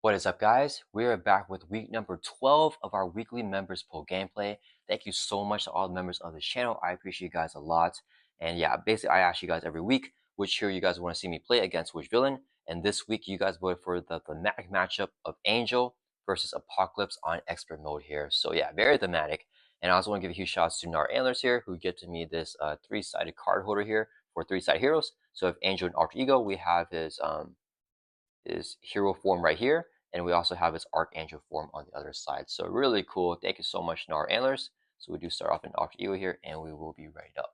What is up, guys? We are back with week number 12 of our weekly members poll gameplay. Thank you so much to all the members of the channel. I appreciate you guys a lot. And yeah, basically, I ask you guys every week which hero you guys want to see me play against which villain. And this week, you guys voted for the thematic matchup of Angel versus Apocalypse on expert mode here. So yeah, very thematic. And I also want to give a huge shout out to Nar Antlers here, who gifted me this three-sided card holder here for three-sided heroes. So if Angel and Alter Ego, we have his hero form right here, and we also have his Archangel form on the other side. So really cool. Thank you so much, Nar Antlers. So we do start off in Alter Ego here, and we will be ready up.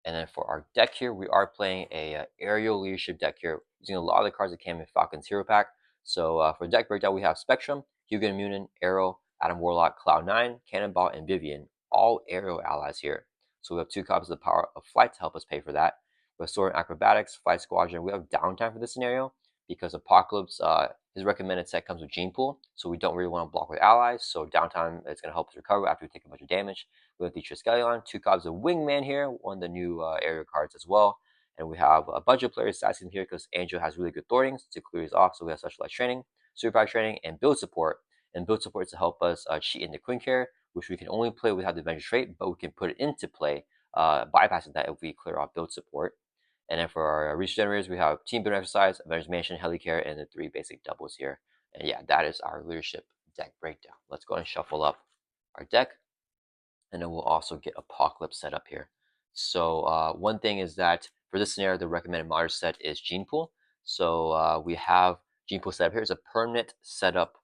And then for our deck here, we are playing a aerial leadership deck here, using a lot of the cards that came in Falcon's hero pack. So for deck breakdown, we have Spectrum, Hugin Munin, Arrow, Adam Warlock, Cloud9, Cannonball, and Vivian, all aerial allies here. So we have 2 copies of the Power of Flight to help us pay for that. We have Sword and Acrobatics, Flight Squadron. We have downtime for this scenario because Apocalypse, his recommended set comes with Gene Pool, so we don't really want to block with allies. So downtime is going to help us recover after we take a bunch of damage. We have the Escalation, 2 copies of Wingman here, one of the new area cards as well. And we have a bunch of players assassin here because Angel has really good thwartings to clear these off. So we have Specialized Training, Superpower Training, and Build Support. And Build Support is to help us cheat into Queen Care, which we can only play without the Adventure trait, but we can put it into play, bypassing that if we clear off Build Support. And then for our research generators, we have Team Building Exercise, Avengers Mansion, Helicare, and the 3 basic doubles here. And yeah, that is our leadership deck breakdown. Let's go and shuffle up our deck, and then we'll also get Apocalypse set up here. So one thing is that for this scenario, the recommended modder set is Gene Pool. So we have Gene Pool set up here. It's a permanent setup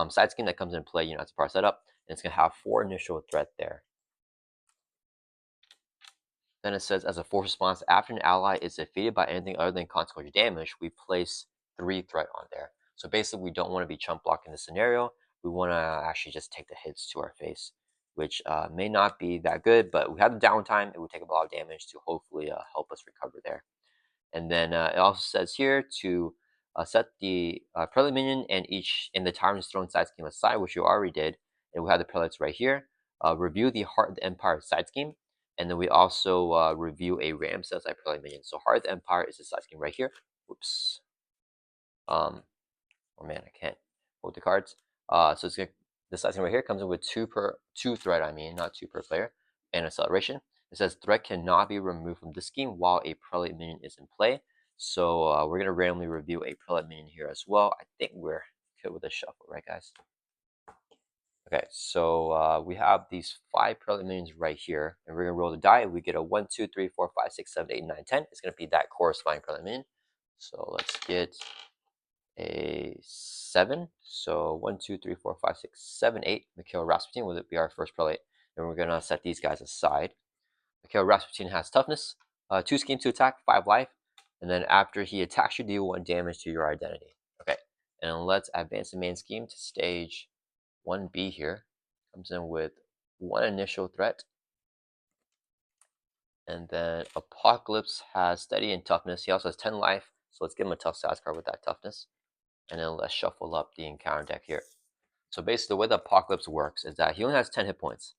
side scheme that comes into play, as a part of setup, and it's going to have 4 initial threat there. Then it says, as a force response, after an ally is defeated by anything other than consequential damage, we place 3 threat on there. So basically, we don't want to be chump blocking the scenario. We want to actually just take the hits to our face, which may not be that good, but we have the downtime. It would take a lot of damage to hopefully help us recover there. And then it also says here to set the prelate minion and in the Tyrant's Throne side scheme aside, which you already did. And we have the prelates right here. Review the Heart of the Empire side scheme. And then we also review a Ramses side prelate minion. So Heart of the Empire is the side scheme right here. Whoops. Oh man, I can't hold the cards. So it's gonna, the side scheme right here comes in with two threat. Not 2 per player, and acceleration. It says threat cannot be removed from the scheme while a prelate minion is in play. So we're gonna randomly review a prelate minion here as well. I think we're good with the shuffle, right, guys? Okay, so we have these 5 prelate minions right here, and we're gonna roll the die. We get a 1, 2, 3, 4, 5, 6, 7, 8, 9, 10. It's gonna be that corresponding prelate minion. So let's get a 7. So 1, 2, 3, 4, 5, 6, 7, 8. Mikhail Rasputin will be our first prelate. And we're gonna set these guys aside. Mikhail Rasputin has toughness, 2 schemes to attack, 5 life, and then after he attacks you, deal 1 damage to your identity. Okay, and let's advance the main scheme to stage 1B here. Comes in with 1 initial threat. And then Apocalypse has steady and toughness. He also has 10 life, so let's give him a tough size card with that toughness. And then let's shuffle up the encounter deck here. So basically, the way the Apocalypse works is that he only has 10 hit points.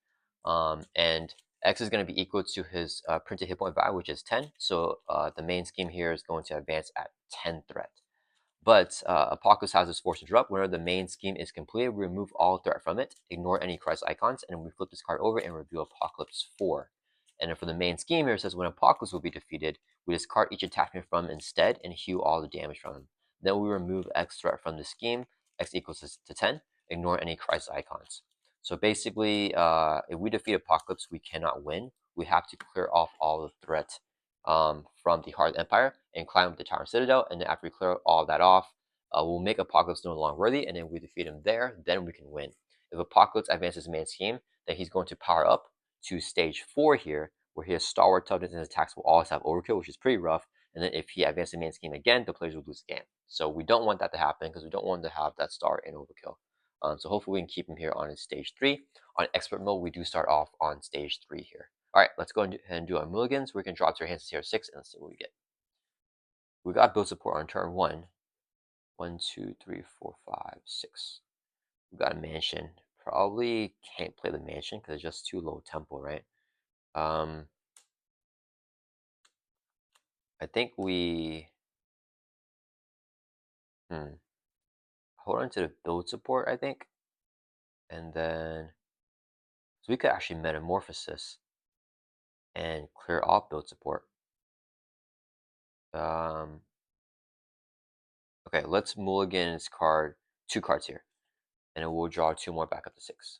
And X is going to be equal to his printed hit point value, which is 10. So the main scheme here is going to advance at 10 threat. But Apocalypse has this force interrupt. Whenever the main scheme is completed, we remove all threat from it, ignore any crisis icons, and then we flip this card over and review Apocalypse 4. And then for the main scheme here, it says when Apocalypse will be defeated, we discard each attachment from him instead and heal all the damage from him. Then we remove X threat from the scheme, X equals to 10, ignore any crisis icons. So basically, if we defeat Apocalypse, we cannot win. We have to clear off all the threat from the Heart of the Empire and climb up the Tower Citadel. And then after we clear all that off, we'll make Apocalypse no longer worthy, and then we defeat him there. Then we can win. If Apocalypse advances main scheme, then he's going to power up to stage 4 here, where he has Stalwart Toughness and his attacks will always have Overkill, which is pretty rough. And then if he advances the main scheme again, the players will lose the game. So we don't want that to happen because we don't want to have that Stalwart and Overkill. So hopefully we can keep him here on his stage 3. On expert mode, we do start off on stage 3 here. All right, let's go ahead and do our mulligans. We can draw to our hands to tier 6 and let's see what we get. We got build support on turn 1. 1, 2, 3, 4, 5, 6. We got a mansion. Probably can't play the mansion because it's just too low tempo, right? I think we hold on to the build support, I think. And then, so we could actually metamorphosis and clear off build support. Okay, let's mulligan his card, 2 cards here. And then we'll draw 2 more back up to 6.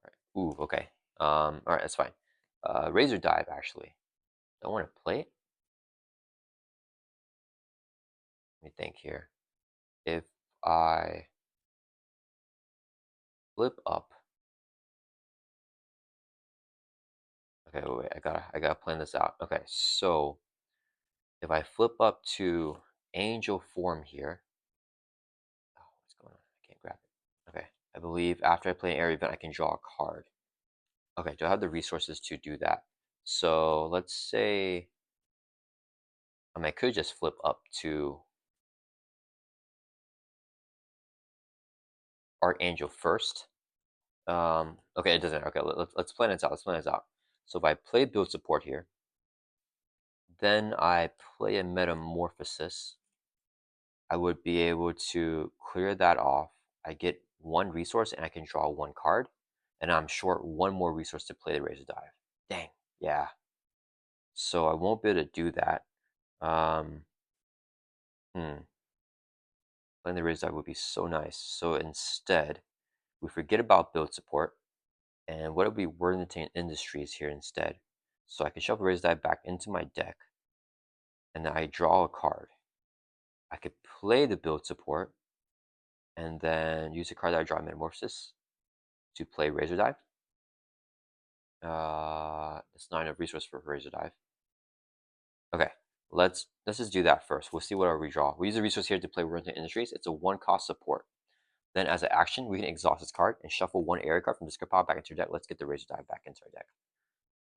All right. Ooh, okay. All right, that's fine. Razor Dive, actually. Don't want to play it. Let me think here. If I flip up. Okay, wait, I gotta plan this out. Okay, so if I flip up to Angel form here. Oh, what's going on? I can't grab it. Okay, I believe after I play an area event, I can draw a card. Okay, do I have the resources to do that? So let's say, I mean, I could just flip up to Archangel first. Okay, it doesn't. Okay, let's plan this out. Let's plan this out. So if I play build support here, then I play a metamorphosis, I would be able to clear that off. I get 1 resource and I can draw 1 card, and I'm short 1 more resource to play the Razor Dive. Dang, yeah. So I won't be able to do that. Um, Playing the Razor Dive would be so nice. So instead, we forget about build support, and what would be Worthington Industries here instead? So I can shuffle Razor Dive back into my deck, and then I draw a card. I could play the build support, and then use the card that I draw Metamorphosis to play Razor Dive. It's not enough resource for Razor Dive. Okay, let's just do that first. We'll see what our redraw. We use a resource here to play Worthington Industries. It's a 1 cost support. Then as an action, we can exhaust this card and shuffle 1 area card from discard pile back into your deck. Let's get the Razor Dive back into our deck.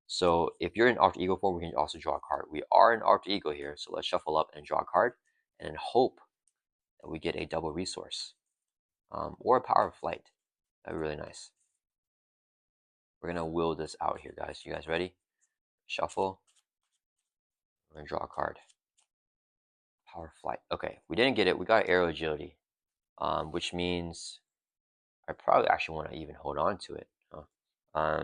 So if you're in Alter Ego form, we can also draw a card. We are in Alter Ego here, so let's shuffle up and draw a card, and then hope that we get a double resource, or a Power of Flight. That'd be really nice. We're gonna will this out here, guys. You guys ready? Shuffle. We're gonna draw a card. Power Flight. Okay, we didn't get it. We got Aero Agility, which means I probably actually want to even hold on to it. Huh?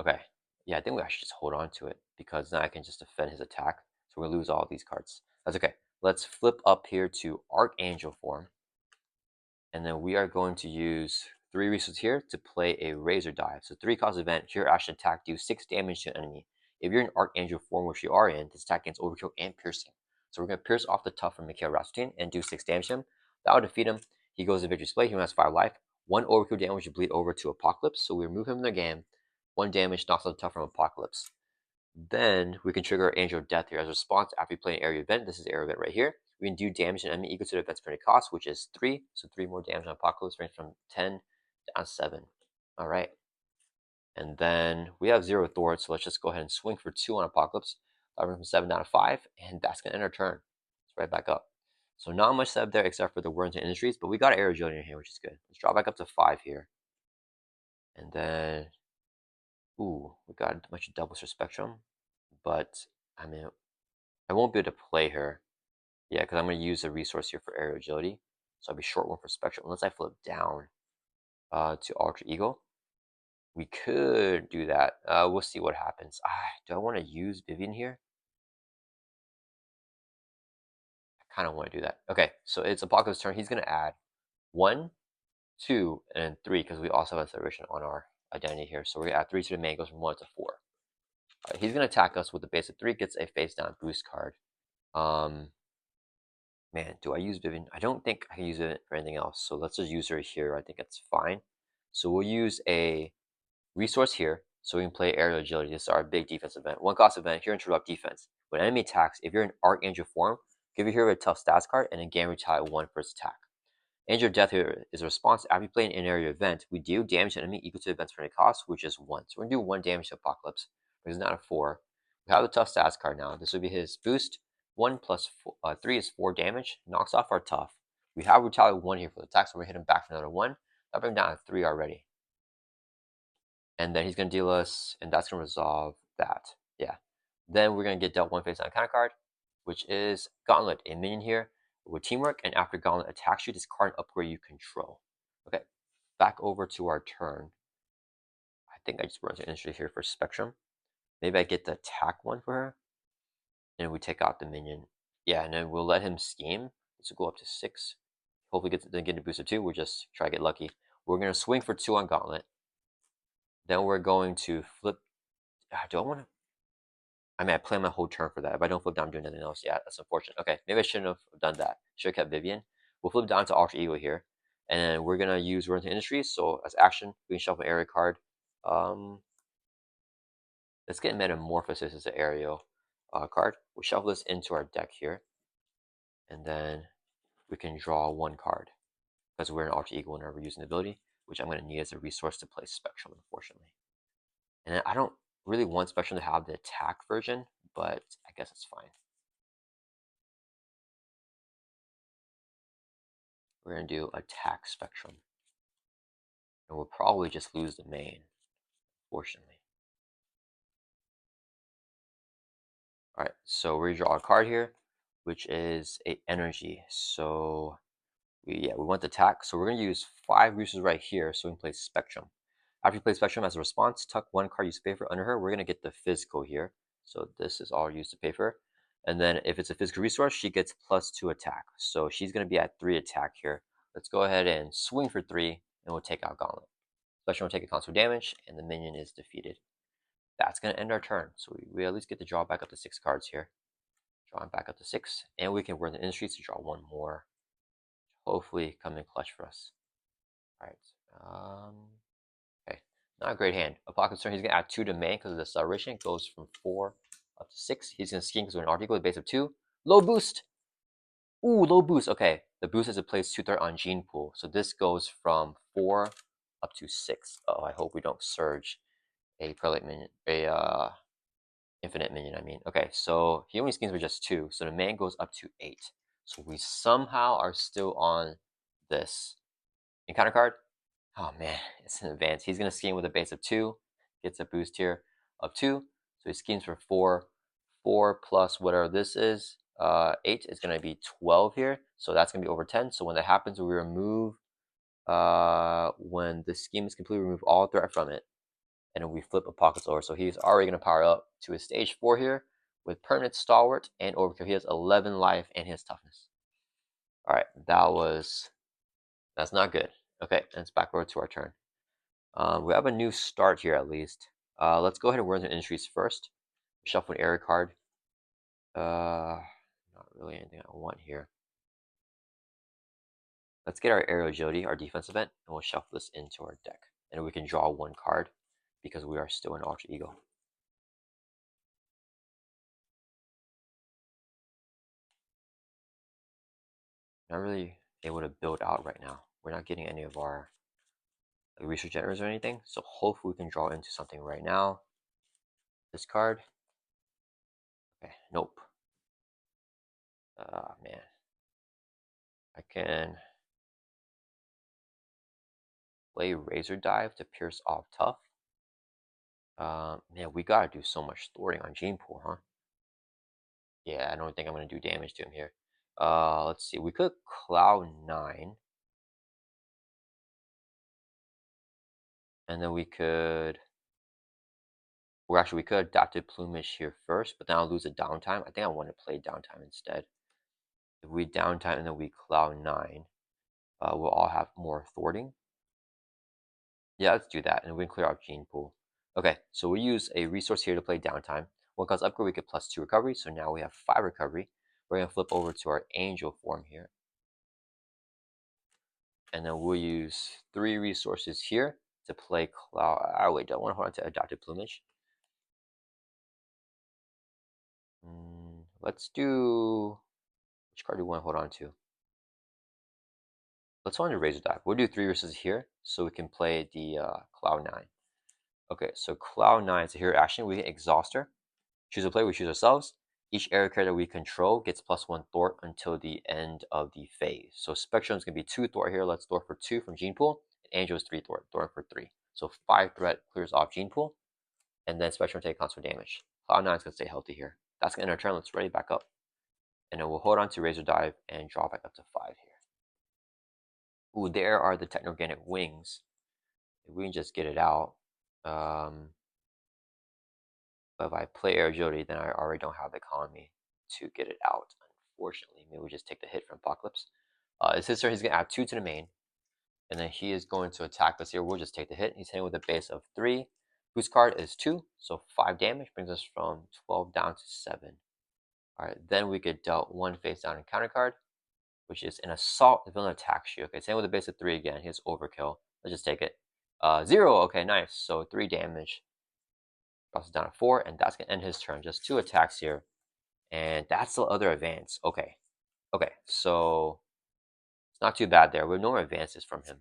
Okay. Yeah, I think we actually just hold on to it because then I can just defend his attack. So we're gonna lose all these cards. That's okay. Let's flip up here to Archangel form. And then we are going to use 3 resources here to play a Razor Dive. So 3 cost event, here Ash attack, do 6 damage to an enemy. If you're in Archangel form, which you are in, this attack gains overkill and piercing. So we're going to pierce off the tough from Mikhail Rasputin and do 6 damage to him. That will defeat him. He goes to Victory Display, he has 5 life. 1 overkill damage to bleed over to Apocalypse. So we remove him in the game. 1 damage knocks out the tough from Apocalypse. Then we can trigger Angel of Death here as a response after we play an area event. This is area event right here. We can do damage to an enemy equal to the event's penalty cost, which is 3. So 3 more damage on Apocalypse, range from 10 down to 7. All right. And then we have 0 Thwart, so let's just go ahead and swing for 2 on Apocalypse. From 7 down to 5, and that's going to end our turn. It's right back up. So not much set up there except for the Worthington Industries, but we got Aero Agility in here, which is good. Let's drop back up to 5 here. And then, ooh, we got a bunch of doubles for Spectrum. But, I mean, I won't be able to play her. Yeah, because I'm going to use a resource here for Aero Agility. So I'll be short 1 for Spectrum, unless I flip down to Alter Ego. We could do that. We'll see what happens. Do I want to use Vivian here? I kind of want to do that. Okay, so it's Apocalypse turn. He's going to add 1, 2, and 3, because we also have acceleration on our identity here. So we're going to add 3 to the main, goes from 1 to 4. He's going to attack us with the base of 3, gets a face down boost card. Man, do I use Vivian? I don't think I can use it for anything else. So let's just use her here. I think that's fine. So we'll use a resource here so we can play Aerial Agility. This is our big defense event. 1 cost event, here interrupt defense. When enemy attacks, if you're in Archangel form, give your hero a tough stats card and then gain retaliate 1 for its attack. Angel of Death here is a response. After you play an in-area event, we deal damage to enemy equal to the event's friendly cost, which is 1. So we're going to do 1 damage to Apocalypse, because it's not a 4. We have the tough stats card now. This would be his boost. 1 plus 3 is 4 damage. Knocks off our tough. We have retaliate 1 here for the attack, so we're going to hit him back for another 1. That brings him down to 3 already. And then he's going to deal us, and that's going to resolve that. Yeah. Then we're going to get dealt 1 face down counter card, which is Gauntlet, a minion here. with teamwork, and after Gauntlet attacks you, discard an upgrade you control. Okay, back over to our turn. I think I just run to initiative here for Spectrum. Maybe I get the attack one for her, and we take out the minion. Yeah, and then we'll let him scheme. This will go up to 6. Hopefully get a boost of 2. We'll just try to get lucky. We're going to swing for 2 on Gauntlet. Then we're going to flip. Do I want to? I mean, I plan my whole turn for that. If I don't flip down, I'm doing anything else. Yeah, that's unfortunate. Okay, maybe I shouldn't have done that. Should have kept Vivian. We'll flip down to Alter Ego here. And then we're going to use Run to Industries. So as action, we can shuffle an area card. Let's get Metamorphosis as an aerial card. We'll shuffle this into our deck here. And then we can draw 1 card. Because we're an Alter Ego whenever we're using the ability, which I'm going to need as a resource to play Spectrum, unfortunately. And then I don't really want Spectrum to have the attack version, but I guess it's fine. We're going to do attack Spectrum. And we'll probably just lose the main, fortunately. Alright, so we draw a card here, which is a energy. So we want the attack. So we're going to use 5 resources right here so we can play Spectrum. After you play Spectrum as a response, tuck 1 card you pay for under her. We're going to get the physical here. So this is all used to pay for her. And then if it's a physical resource, she gets +2 attack. So she's going to be at 3 attack here. Let's go ahead and swing for 3, and we'll take out Gauntlet. Spectrum will take a console damage, and the minion is defeated. That's going to end our turn. So we at least get to draw back up to 6 cards here. Drawing back up to 6. And we can run the industries to draw 1 more. Hopefully come in clutch for us. Alright. Okay. Not a great hand. Upon concern, he's going to add 2 to main because of the acceleration. It goes from 4 up to 6. He's going to scheme because we're an article with a base of 2. Low boost! Ooh, low boost. Okay. The boost is a place 2/3 on Gene Pool. So this goes from 4 up to 6. Oh, I hope we don't surge a prelate minion. Infinite minion, I mean. Okay, so he only schemes for just 2. So the main goes up to 8. So we somehow are still on this. Encounter card? Oh man, it's an advance. He's going to scheme with a base of 2. Gets a boost here of 2. So he schemes for 4. 4 plus whatever this is, 8 is going to be 12 here. So that's going to be over 10. So when that happens, we remove, when the scheme is complete, we remove all threat from it. And then we flip a pocket over. So he's already going to power up to his stage 4 here with permanent stalwart and overkill. He has 11 life and his toughness. Alright, that's not good. Okay, and it's back over to our turn. We have a new start here at least. Let's go ahead and run the industries first. Shuffle an area card. Not really anything I want here. Let's get our aerial agility, our defense event, and we'll shuffle this into our deck. And we can draw 1 card because we are still in Alter Ego. Not really able to build out right now. We're not getting any of our research generators or anything, so hopefully we can draw into something right now. This card. Okay, nope. Man. I can play Razor Dive to pierce off Tough. Man, we gotta do so much thwarting on Gene Pool, huh? Yeah, I don't think I'm gonna do damage to him here. Let's see. We could Cloud 9. And then we could... Well, actually, we could Adaptive Plumage here first, but then I'll lose a downtime. I think I want to play downtime instead. If we downtime and then we Cloud 9, we'll all have more thwarting. Yeah, let's do that, and we can clear out Gene Pool. Okay, so we use a resource here to play downtime. One cost upgrade, we get +2 recovery, so now we have 5 recovery. We're going to flip over to our Angel form here. And then we'll use 3 resources here to play Cloud... Oh, wait, don't want to hold on to Adaptive Plumage. Let's do... Which card do we want to hold on to? Let's hold on to Razor Dive. We'll do 3 resources here so we can play the Cloud 9. Okay, so Cloud 9 is a hero action. We exhaust her. Choose a player, we choose ourselves. Each area character we control gets +1 thwart until the end of the phase. So Spectrum is going to be 2 thwart here. Let's thwart for 2 from Gene Pool. And Angel is 3 thwart, thwart for 3. So 5 threat clears off Gene Pool. And then Spectrum take constant damage. Cloud 9 is going to stay healthy here. That's going to end our turn. Let's ready back up. And then we'll hold on to Razor Dive and draw back up to 5 here. Ooh, there are the Techno-Organic Wings. If we can just get it out. But if I play Air Agility, then I already don't have the economy to get it out, unfortunately. Maybe we just take the hit from Apocalypse. It's his turn. He's going to add 2 to the main. And then he is going to attack us here. We'll just take the hit. He's hitting with a base of 3. Boost card is 2, so 5 damage. Brings us from 12 down to 7. Alright, then we get dealt 1 face down encounter card, which is an Assault Villain Attack Shield. Okay, same with a base of 3 again. He has Overkill. Let's just take it. 0, okay, nice. So 3 damage. Drops it down to 4, and that's going to end his turn. Just 2 attacks here. And that's the other advance. Okay. Okay, so it's not too bad there. We have no more advances from him.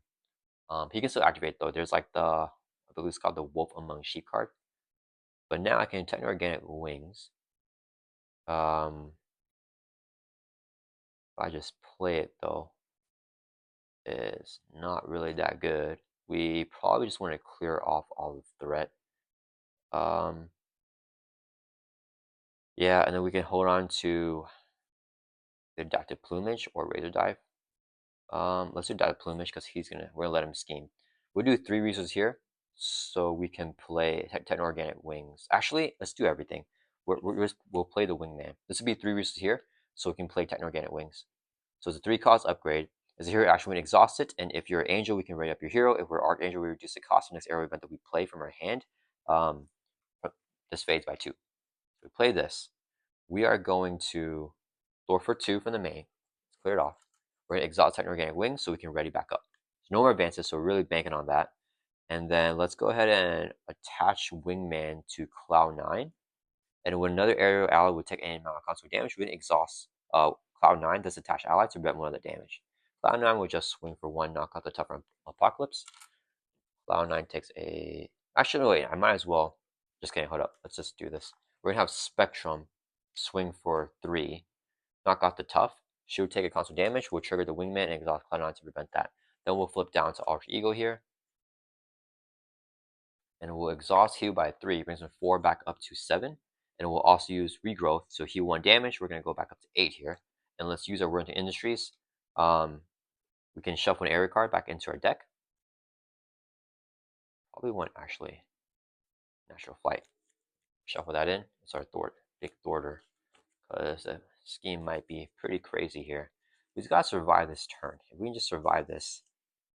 He can still activate though. There's like I believe it's called the Wolf Among Sheep card. But now I can Techno-Organic Wings. If I just play it though, it's not really that good. We probably just want to clear off all the threat. Yeah, and then we can hold on to the Adaptive Plumage or Razor Dive. Let's do Adaptive Plumage because we're gonna let him scheme. We'll do 3 resources here, so we can play Techno-Organic Wings. Actually, let's do everything. We'll play the Wingman. This would be 3 resources here, so we can play Techno-Organic Wings. So it's a 3-cost upgrade. As a hero action, we exhaust it, and if you're an angel, we can rate up your hero. If we're Archangel, we reduce the cost of the next arrow event that we play from our hand. This fades by 2. So we play this. We are going to Thor for 2 from the main. Let's clear it off. We're going to exhaust Techno-Organic Wings so we can ready back up. So no more advances, so we're really banking on that. And then let's go ahead and attach Wingman to Cloud9. And when another aerial ally would take any amount of constant damage, we're going to exhaust Cloud9, this attached ally, to prevent one of the damage. Cloud9 will just swing for 1, knock out the tougher Apocalypse. Cloud9 takes a... Actually, no, wait, I might as well... Just kidding, hold up. Let's just do this. We're going to have Spectrum swing for 3, knock out the tough. She would take a constant damage. We'll trigger the Wingman and exhaust Cloud9 to prevent that. Then we'll flip down to Alter Ego here. And we'll exhaust heal by 3, brings from 4 back up to 7. And we'll also use regrowth, so heal 1 damage. We're going to go back up to 8 here. And let's use our Worthington Industries. We can shuffle an area card back into our deck. Probably want actually Natural Flight. Shuffle that in. It's our big Thorder. Because the scheme might be pretty crazy here. We've got to survive this turn. If we can just survive this,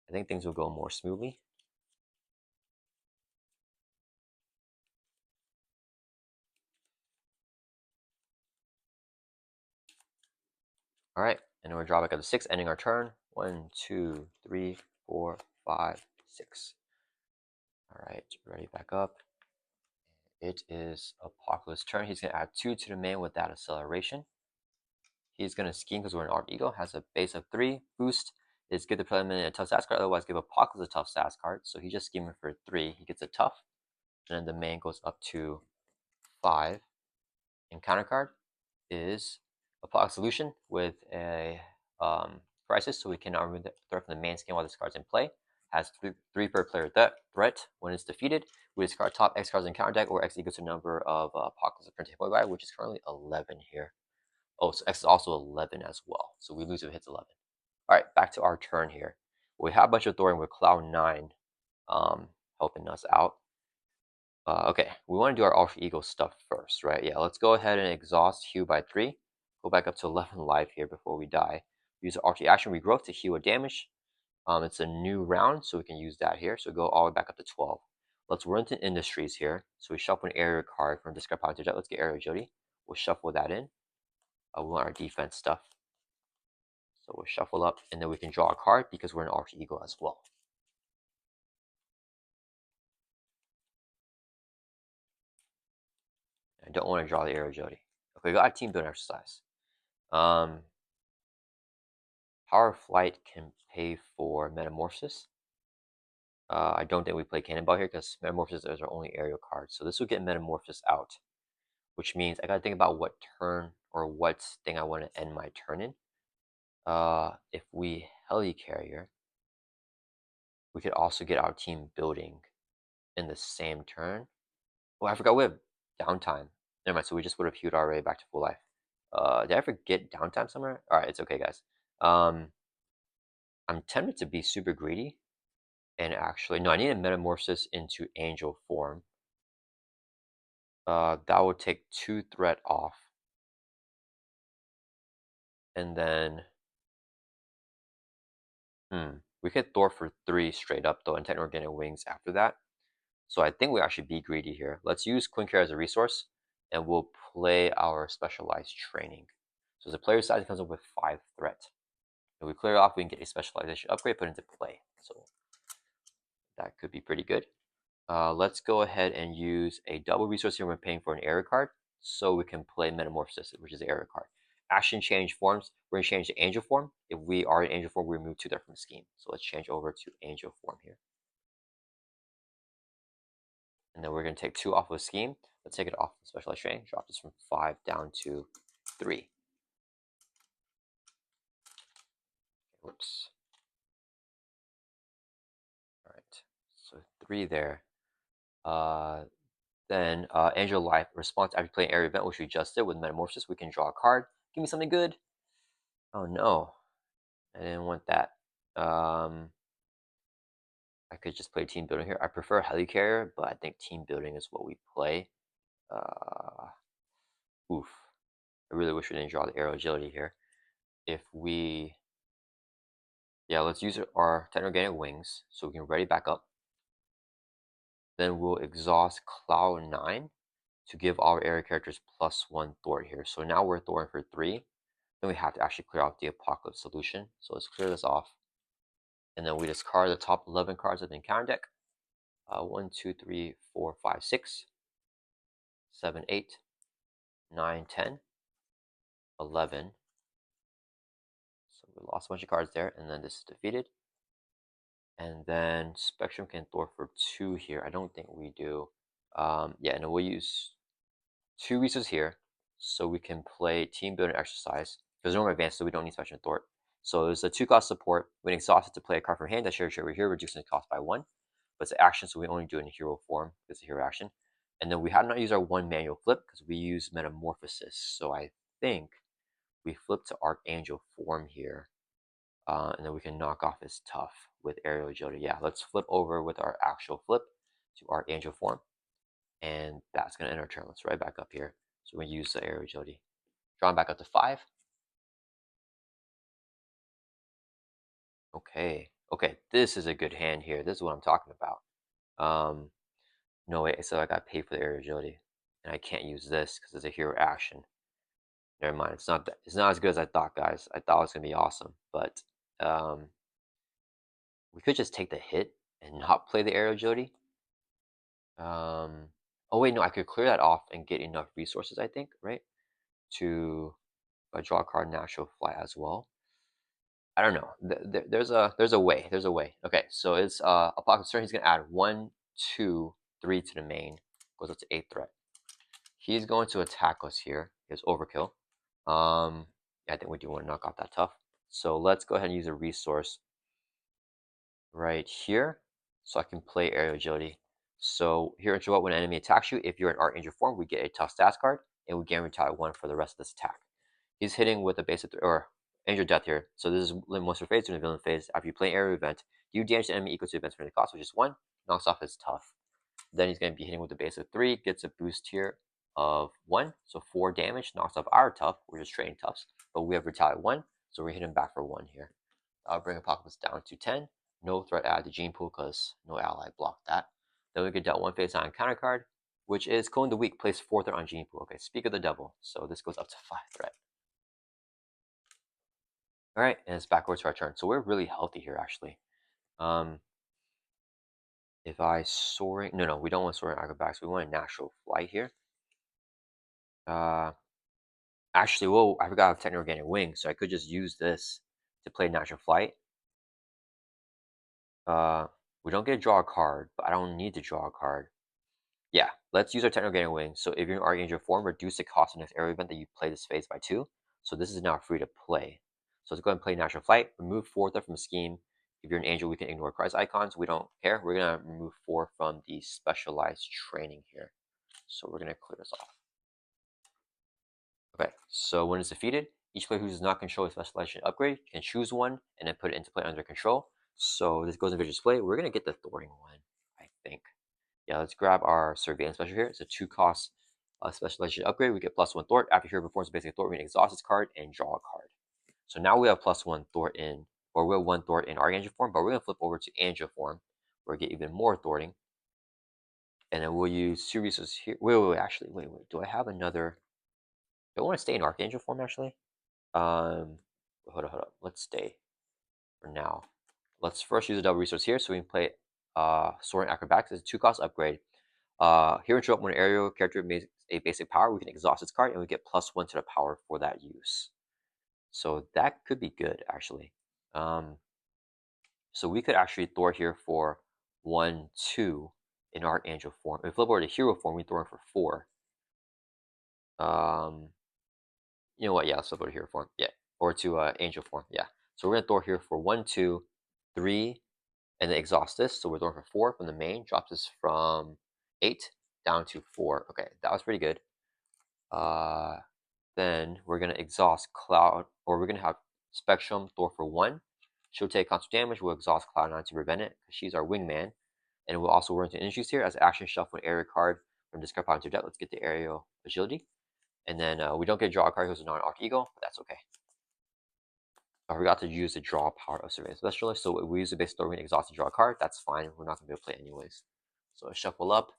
I think things will go more smoothly. Alright, and then we'll draw back up to 6, ending our turn. 1, 2, 3, 4, 5, 6. Alright, ready back up. It is Apocalypse's turn. He's going to add 2 to the main with that acceleration. He's going to scheme because we're an Art Ego. Has a base of 3. Boost is give the preliminary a tough stats card, otherwise give Apocalypse a tough stats card. So he's just scheming for 3. He gets a tough. And then the main goes up to 5. And counter card is Apocalypse Solution with a crisis, so we cannot remove the threat from the main skin while this card's in play. Has 3 per player threat. When it's defeated, we discard top X cards in counter deck, or X equals to number of Apocalypse printed by, which is currently 11 here. Oh, so X is also 11 as well. So we lose if it hits 11. Alright, back to our turn here. We have a bunch of Thorium with Cloud9 helping us out. Okay, we want to do our Alter Ego stuff first, right? Yeah, let's go ahead and exhaust heal by 3. Go back up to 11 life here before we die. Use the Alter Action Regrowth to heal a damage. It's a new round, so we can use that here. So go all the way back up to 12. Let's run into Industries here. So we shuffle an area card from discard power to jet. Let's get Area Agility. We'll shuffle that in. We want our defense stuff. So we'll shuffle up, and then we can draw a card because we're an Alter Ego as well. I don't want to draw the Area Agility. Okay, we got a team building exercise. Power Flight can pay for Metamorphosis. I don't think we play Cannonball here because Metamorphosis is our only aerial card. So this will get Metamorphosis out, which means I gotta think about what turn or what thing I want to end my turn in. If we Helicarrier, we could also get our team building in the same turn. Oh, I forgot we have downtime. Never mind, so we just would have healed our array back to full life. Did I forget downtime somewhere? All right, it's okay, guys. I'm tempted to be super greedy, and actually, no, I need a metamorphosis into angel form. That would take 2 threat off, and then, we could Thor for 3 straight up though, and technically we're getting wings after that. So I think we actually be greedy here. Let's use Quincare as a resource, and we'll play our specialized training. So the player size comes up with 5 threat. If we clear it off, we can get a specialization upgrade put into play. So that could be pretty good. Let's go ahead and use a double resource here when paying for an area card, so we can play Metamorphosis, which is the area card. Action change forms. We're going to change to Angel form. If we are in Angel form, we remove 2 there from the scheme. So let's change over to Angel form here. And then we're going to take 2 off of the scheme. Let's take it off the specialized training. Drop this from 5 down to 3. Whoops. All right. So 3 there. Then Angel Life response after playing area event, which we just did with Metamorphosis. We can draw a card. Give me something good. Oh no, I didn't want that. I could just play team building here. I prefer Helicarrier, but I think team building is what we play. Oof. I really wish we didn't draw the arrow agility here. If we, yeah, let's use our Technorganic Wings so we can ready back up. Then we'll exhaust Cloud 9 to give our area characters +1 Thwart here. So now we're Thwart for 3. Then we have to actually clear off the Apocalypse Solution. So let's clear this off. And then we discard the top 11 cards of the encounter deck. 1, 2, 3, 4, 5, 6, 7, 8, 9, 10, 11. So we lost a bunch of cards there, and then this is defeated. And then Spectrum can Thor for 2 here. I don't think we do. Yeah, and we'll use 2 resources here, so we can play Team Building Exercise. There's no more advanced, so we don't need Spectrum Thor. So it's a 2-cost support. When exhausted to play a card from hand, that shares over here, reducing the cost by 1. But it's an action, so we only do it in hero form. It's a hero action. And then we have not used our 1 manual flip because we use Metamorphosis. So I think we flip to Archangel form here. And then we can knock off his tough with aerial agility. Yeah, let's flip over with our actual flip to Archangel form. And that's going to end our turn. Let's right back up here. So we use the aerial agility. Drawing back up to 5. Okay. Okay, this is a good hand here. This is what I'm talking about. No, wait, so I got paid for the aerial agility. And I can't use this because it's a hero action. Never mind. It's not as good as I thought, guys. I thought it was gonna be awesome, but we could just take the hit and not play the aerial agility. Oh wait, no, I could clear that off and get enough resources, I think, right? To draw a card natural fly as well. I don't know. There's a way. There's a way. Okay, so it's Apocalypse turn. He's gonna add 1, 2, 3 to the main. Goes up to 8 threat. He's going to attack us here. He has overkill. Yeah, I think we do want to knock off that tough. So let's go ahead and use a resource right here, so I can play aerial agility. So here in when an enemy attacks you, if you're in Archangel form, we get a tough stats card, and we guarantee 1 for the rest of this attack. He's hitting with a base of or Angel Death here. So this is monster phase during the villain phase. After you play aerial event, you damage the enemy equal to the event's friendly cost, which is 1. Knocks off his tough. Then he's going to be hitting with the base of 3, gets a boost here of 1, so 4 damage, knocks off our tough. We're just trading toughs, but we have retaliate 1, so we're hitting back for 1 here. I'll bring Apocalypse down to 10. No threat added to Gene Pool because no ally blocked that. Then we get dealt 1 face on counter card, which is Clone the Weak, place 4 threat on Gene Pool. Okay, speak of the devil. So this goes up to 5 threat. Alright, and it's backwards to our turn. So we're really healthy here, actually. If I soaring, no, we don't want soaring acrobatics. We want a natural flight here. Actually, whoa, I forgot I have Techno-Organic Wing, so I could just use this to play natural flight. We don't get to draw a card, but I don't need to draw a card. Yeah, let's use our Techno-Organic Wing. So if you're in Archangel form, reduce the cost of the next area event that you play this phase by 2. So this is now free to play. So let's go ahead and play natural flight. Remove 4 from the scheme. If you're an angel, we can ignore cards icons. We don't care. We're gonna remove 4 from the specialized training here. So we're gonna clear this off. Okay, so when it's defeated, each player who does not control a specialization upgrade can choose one and then put it into play under control. So this goes into display. We're gonna get the Thorning one, I think. Yeah, let's grab our Surveillance special here. It's a 2-cost specialization upgrade. We get +1 Thort. After hero performs a basic Thort, we can exhaust its card and draw a card. So now we have +1 Thort in, or we have 1 Thort in Archangel form, but we're gonna flip over to Angel form where we get even more Thorting. And then we'll use 2 resources here. Wait. Do I have another? Do I want to stay in Archangel form actually? Um, hold up. Let's stay for now. Let's first use a double resource here so we can play Soaring Acrobatics. It's a 2-cost upgrade. Here interrupt when an aerial character makes a basic power, we can exhaust its card and we get +1 to the power for that use. So that could be good actually. Um, so we could actually Thor here for 1, 2 in Archangel form. If we flip over to hero form, we Thor him for 4. Um, you know what? Yeah, let's flip over to hero form. Yeah, or to angel form. Yeah. So we're gonna Thor here for 1, 2, 3, and then exhaust this. So we're Thor for 4 from the main. Drops this from 8 down to 4. Okay, that was pretty good. Then we're gonna exhaust Cloud, or we're gonna have Spectrum Thor for 1. She'll take constant damage. We'll exhaust Cloud9 to prevent it because she's our wingman. And we'll also run into industries here as action shuffle an area card from discard pile into deck. Let's get the aerial agility. And then we don't get draw a card because it's not an Arc Eagle, but that's okay. I forgot to use the draw power of Surveillance Specialist. So we use the base Thor, we're gonna exhaust and draw a card. That's fine. We're not gonna be able to play anyways. So I shuffle up,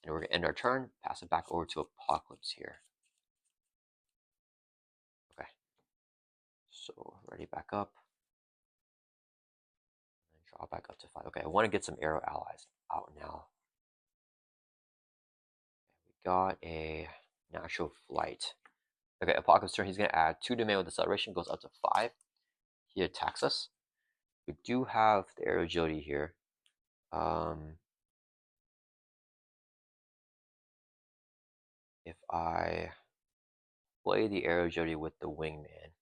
and we're gonna end our turn. Pass it back over to Apocalypse here. Okay. So ready back up. And draw back up to 5. Okay, I want to get some arrow allies out now. We got a natural flight. Okay, Apocalypse turn, he's gonna add 2 domain with acceleration, goes up to 5. He attacks us. We do have the aerial agility here. If I play the aerial agility with the wingman,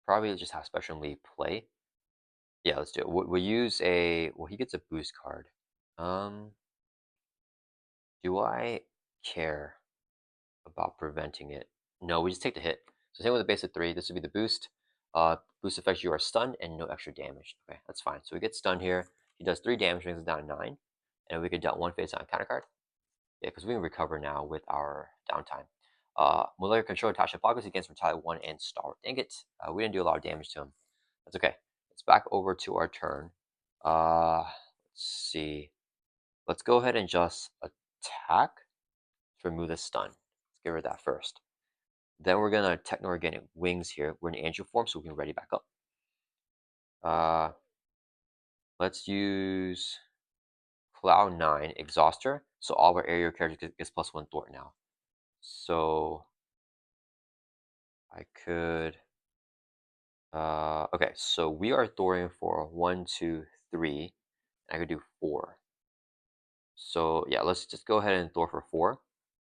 probably just have Spectrum Lead play. Yeah, let's do it. We'll use a, well, he gets a boost card. Um, do I care about preventing it? No, we just take the hit. So same with the base of 3, this would be the boost. Boost effects, you are stunned and no extra damage. Okay, that's fine. So we get stunned here. He does 3 damage, brings us down to 9. And we could dealt 1 face on counter card. Yeah, because we can recover now with our downtime. Molecular control attached to Apocalypse against Retaliate 1 and Star. Dang it. We didn't do a lot of damage to him. That's okay. Let's back over to our turn. Let's see. Let's go ahead and just attack to remove the stun. Let's get rid of that first. Then we're gonna Techno-Organic Wings here. We're in Angel form, so we can ready back up. Let's use Cloud9 Exhauster. So all of our area characters gets +1 Thwart now. So I could okay, so we are Thorium for 1, 2, 3. I could do 4. So yeah, let's just go ahead and Thor for 4.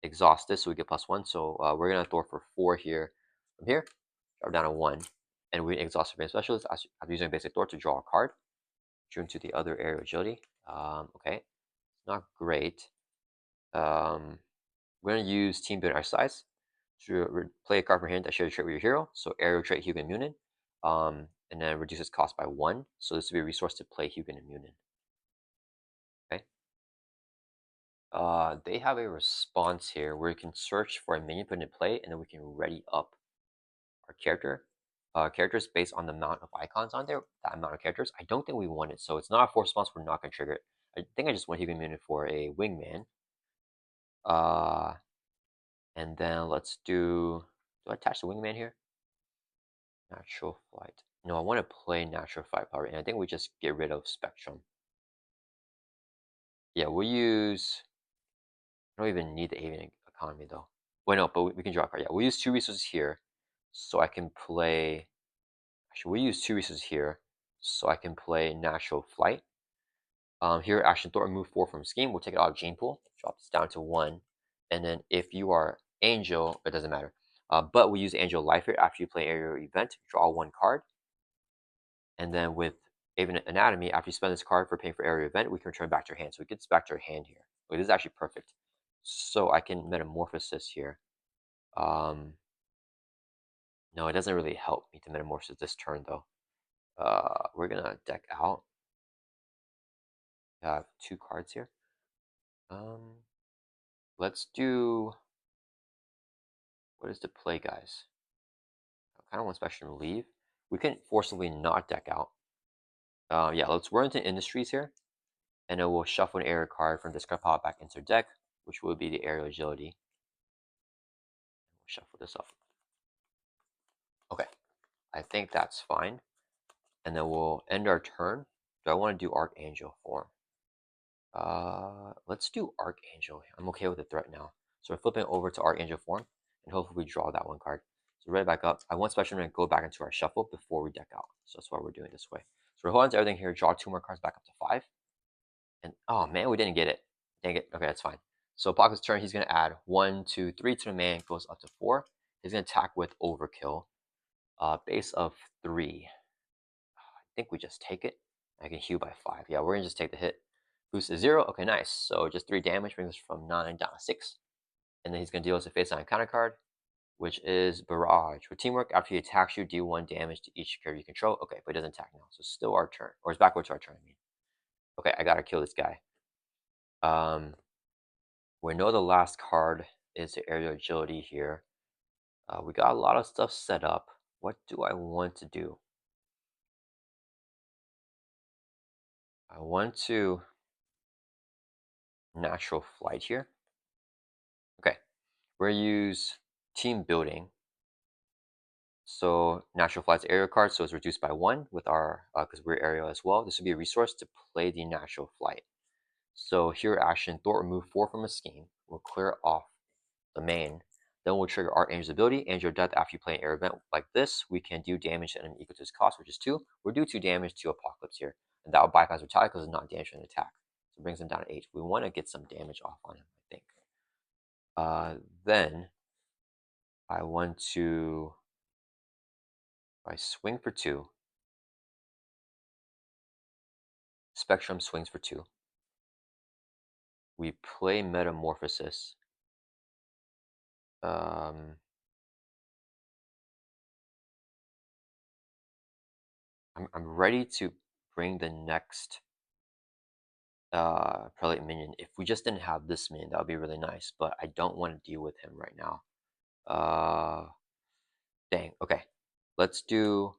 Exhaust this so we get +1. So we're gonna Thor for 4 here. From here, drop down to 1. And we exhaust our main specialist. I'm using basic Thor to draw a card. Tune to the other area agility. Okay, not great. We're gonna use Team Building Exercise to play a card from hand that shares a trait with your hero. So aerial trait Hugo Munin. And then reduces cost by 1. So this would be a resource to play Hugo and Munin. Okay. They have a response here where you can search for a minion put into play, and then we can ready up our characters based on the amount of icons on there, that amount of characters. I don't think we want it, so it's not a force response. We're not gonna trigger it. I think I just want Hugo and Munin for a wingman. And then let's do I attach the wingman here? Natural flight. No, I want to play natural flight power, and I think we just get rid of Spectrum. Yeah, we'll use. I don't even need the avian economy though. Wait, no, but we can draw a card. Yeah, we'll use 2 resources here, so I can play. Actually, we use 2 resources here, so I can play natural flight. Here, action Thor, move 4 from scheme. We'll take it out of gene pool, drop this down to 1, and then if you are angel, it doesn't matter. But we use angel life here after you play aerial event. Draw 1 card, and then with avian anatomy, after you spend this card for paying for area event, we can return back to your hand. So it gets back to your hand here. This is actually perfect. So I can Metamorphosis here. No, it doesn't really help me to Metamorphosis this turn though. We're gonna deck out. I have 2 cards here. Let's do. What is the play, guys? I kind of want Spectrum leave. We can forcibly not deck out. Yeah, we're into Industries here, and then we'll shuffle an area card from discard pile back into deck, which will be the Aerial Agility. We'll shuffle this up. Okay, I think that's fine. And then we'll end our turn. Do I want to do Archangel form? Let's do Archangel. I'm okay with the threat now. So we're flipping over to Archangel form, and hopefully we draw that 1 card. So right back up. I want Spectrum to go back into our shuffle before we deck out. So that's why we're doing this way. So we're holding to everything here. Draw 2 more cards back up to 5. And oh man, we didn't get it. Dang it. Okay, that's fine. So Pocket's turn, he's gonna add 1, 2, 3 to the man, goes up to 4. He's gonna attack with Overkill. Base of 3. I think we just take it. I can heal by 5. Yeah, we're gonna just take the hit. Boost is 0. Okay, nice. So just 3 damage brings us from 9 down to 6. And then he's gonna deal us a face down counter card, which is Barrage. With teamwork, after he attacks you, deal 1 damage to each character you control. Okay, but he doesn't attack now. So it's still our turn. Or it's backwards to our turn, I mean. Okay, I gotta kill this guy. We know the last card is the Aerial Agility here. We got a lot of stuff set up. What do I want to do? I want to Natural Flight here. Okay, we're gonna use Team Building. So Natural Flight's aerial card, so it's reduced by 1 with our, because we're aerial as well. This would be a resource to play the Natural Flight. So here action, Thor remove 4 from a scheme. We'll clear off the main. Then we'll trigger Archangel's ability. Angel Death, after you play an air event like this, we can do damage to an enemy equal to its cost, which is 2. We'll do 2 damage to Apocalypse here. And that will bypass Retaliate because it's not damage to an attack. So it brings him down to 8. We want to get some damage off on him, I think. Then I want to, if I swing for 2, Spectrum swings for 2. We play Metamorphosis. I'm ready to bring the next Prelate minion. If we just didn't have this minion, that would be really nice. But I don't want to deal with him right now. Dang. Okay, let's do.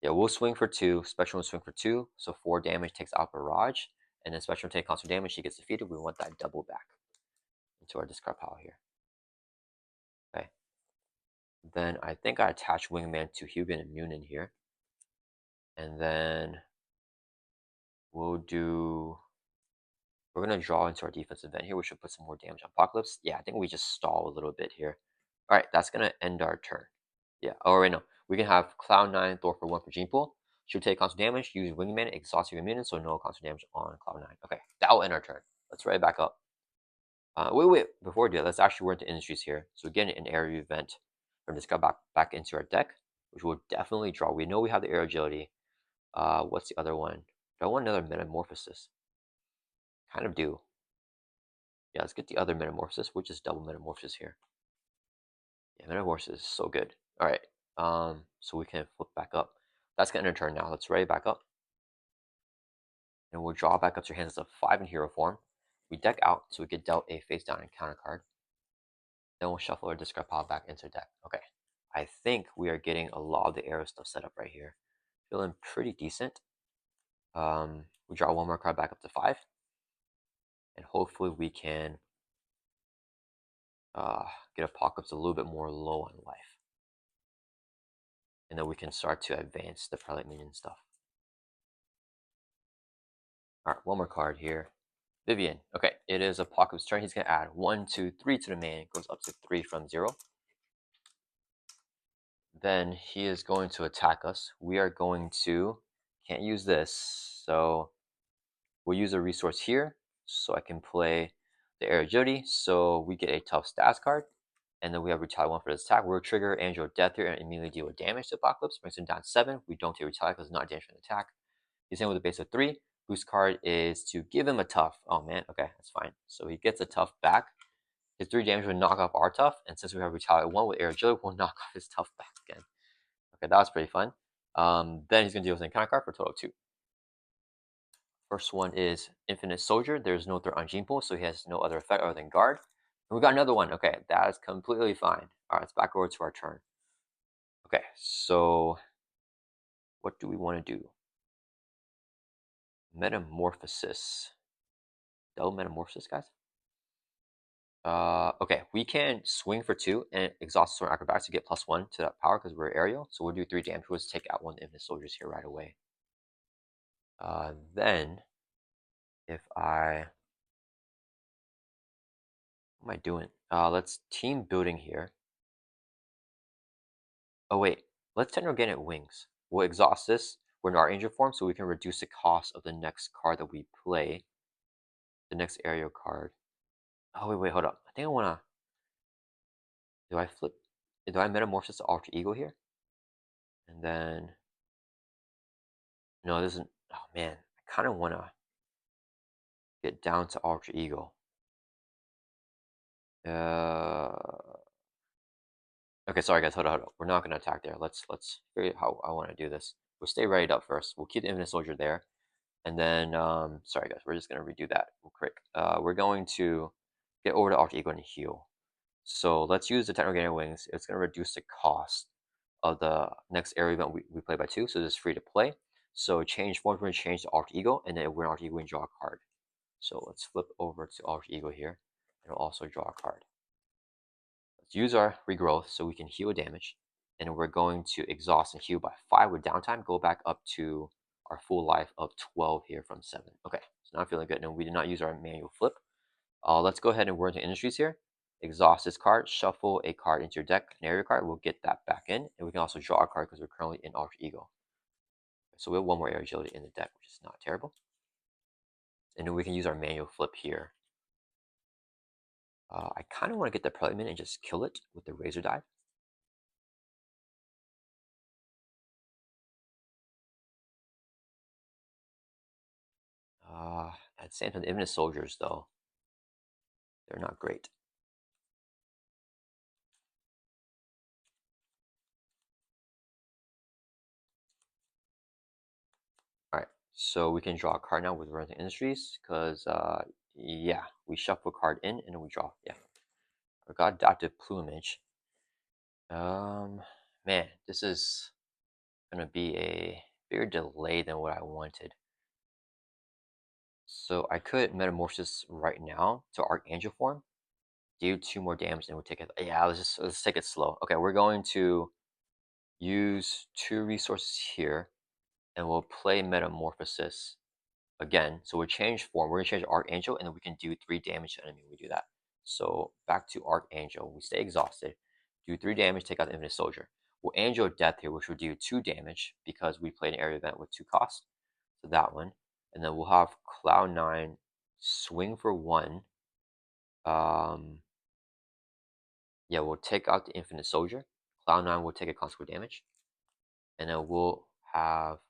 Yeah, we'll swing for 2. Spectrum will swing for 2. So 4 damage takes out Barrage, and then Spectrum take constant damage. She gets defeated. We want that double back into our discard pile here. Okay. Then I think I attach Wingman to Hugin and Munin here, and then we'll do. We're going to draw into our defensive event here. We should put some more damage on Apocalypse. Yeah, I think we just stall a little bit here. All right, that's going to end our turn. Yeah, oh, wait, no. We can have Cloud9, Thor for 1 for Gene Pool. Should take constant damage, use Wingman, exhaust your immunity, so no constant damage on Cloud9. Okay, that will end our turn. Let's write it back up. Wait, before we do that, let's actually work into Industries here. So again, an area event from this guy back into our deck, which we'll definitely draw. We know we have the air agility. What's the other one? Do I want another Metamorphosis? Kind of do. Yeah, let's get the other Metamorphosis, which is double Metamorphosis here. Yeah, Metamorphosis is so good. All right, so we can flip back up. That's gonna end our turn now. Let's ready back up. And we'll draw back up to your hands as a 5 in hero form. We deck out, so we get dealt a face down and counter card. Then we'll shuffle our discard pile back into deck. Okay, I think we are getting a lot of the arrow stuff set up right here. Feeling pretty decent. We draw 1 more card back up to 5. And hopefully we can get Apocalypse a little bit more low on life. And then we can start to advance the Prelate Minion stuff. Alright, 1 more card here. Vivian. Okay, it is Apocalypse turn. He's going to add 1, 2, 3 to the main. It goes up to 3 from 0. Then he is going to attack us. We are going to... Can't use this. So we'll use a resource here. So I can play the Air Agility. So we get a tough stats card. And then we have Retaliate 1 for this attack. We'll trigger Angel Death here and immediately deal with damage to Apocalypse. Brings him down to 7. We don't take Retaliate because it's not damage from the attack. He's in with a base of 3. Boost card is to give him a tough. Oh man, okay, that's fine. So he gets a tough back. His 3 damage would knock off our tough, and since we have Retaliate 1 with Air Agility, we'll knock off his tough back again. Okay, that was pretty fun. Then he's going to deal with an encounter card for a total of 2. First one is Infinite Soldier. There's no threat on Gene Pool, so he has no other effect other than Guard. And we got another one. Okay, that is completely fine. Alright, let's back over to our turn. Okay, so what do we want to do? Metamorphosis. Double Metamorphosis, guys? Okay, we can swing for 2 and exhaust Storm Acrobatics to get +1 to that power because we're aerial. So we'll do 3 damage. We'll just take out one of the Infinite Soldiers here right away. Then, if I... What am I doing? Let's team building here. Oh wait, let's Technoganic Wings. We'll exhaust this. We're in our Angel form, so we can reduce the cost of the next card that we play. The next aerial card. Oh wait, hold up. I think I wanna... Do I flip... Do I Metamorphosis to Alter Ego here? And then... No, this isn't... Oh man, I kind of wanna get down to Alter Ego. Okay, sorry guys, hold on. We're not gonna attack there. Let's figure out how I want to do this. We'll stay ready up first. We'll keep the Infinite Soldier there, and then sorry guys, we're just gonna redo that real quick. We're going to get over to Alter Ego and heal. So let's use the Technoganic Wings. It's gonna reduce the cost of the next area event we play by 2, so it's free to play. So change form, we're gonna change to Alter Ego, and then we're in Alter Ego and draw a card. So let's flip over to Alter Ego here, and we'll also draw a card. Let's use our regrowth so we can heal damage, and we're going to exhaust and heal by 5 with downtime, go back up to our full life of 12 here from 7. Okay, so now I'm feeling good. No, we did not use our manual flip. Let's go ahead and work into industries here. Exhaust this card, shuffle a card into your deck, an area card, we'll get that back in, and we can also draw a card because we're currently in Alter Ego. So we have 1 more air agility in the deck, which is not terrible. And then we can use our manual flip here. I kind of want to get the Prelimin and just kill it with the Razor Dive. At the same time, the Infinite Soldiers, though, they're not great. Alright, so we can draw a card now with Renting Industries, because, yeah, we shuffle a card in, and then we draw, yeah. We got Adaptive Plumage. Man, this is gonna be a bigger delay than what I wanted. So I could Metamorphosis right now to Archangel form, do 2 more damage, and we'll take it. Yeah, let's take it slow. Okay, we're going to use 2 resources here, and we'll play Metamorphosis again. So we'll change form. We're gonna change Archangel, and then we can do 3 damage to enemy when we do that. So back to Archangel. We stay exhausted, do 3 damage, take out the Infinite Soldier. We'll Angel Death here, which will do 2 damage because we played an area event with 2 costs. So that one. And then we'll have Cloud9 swing for 1. Yeah, we'll take out the Infinite Soldier. Cloud9 will take a consequent damage. And then we'll have...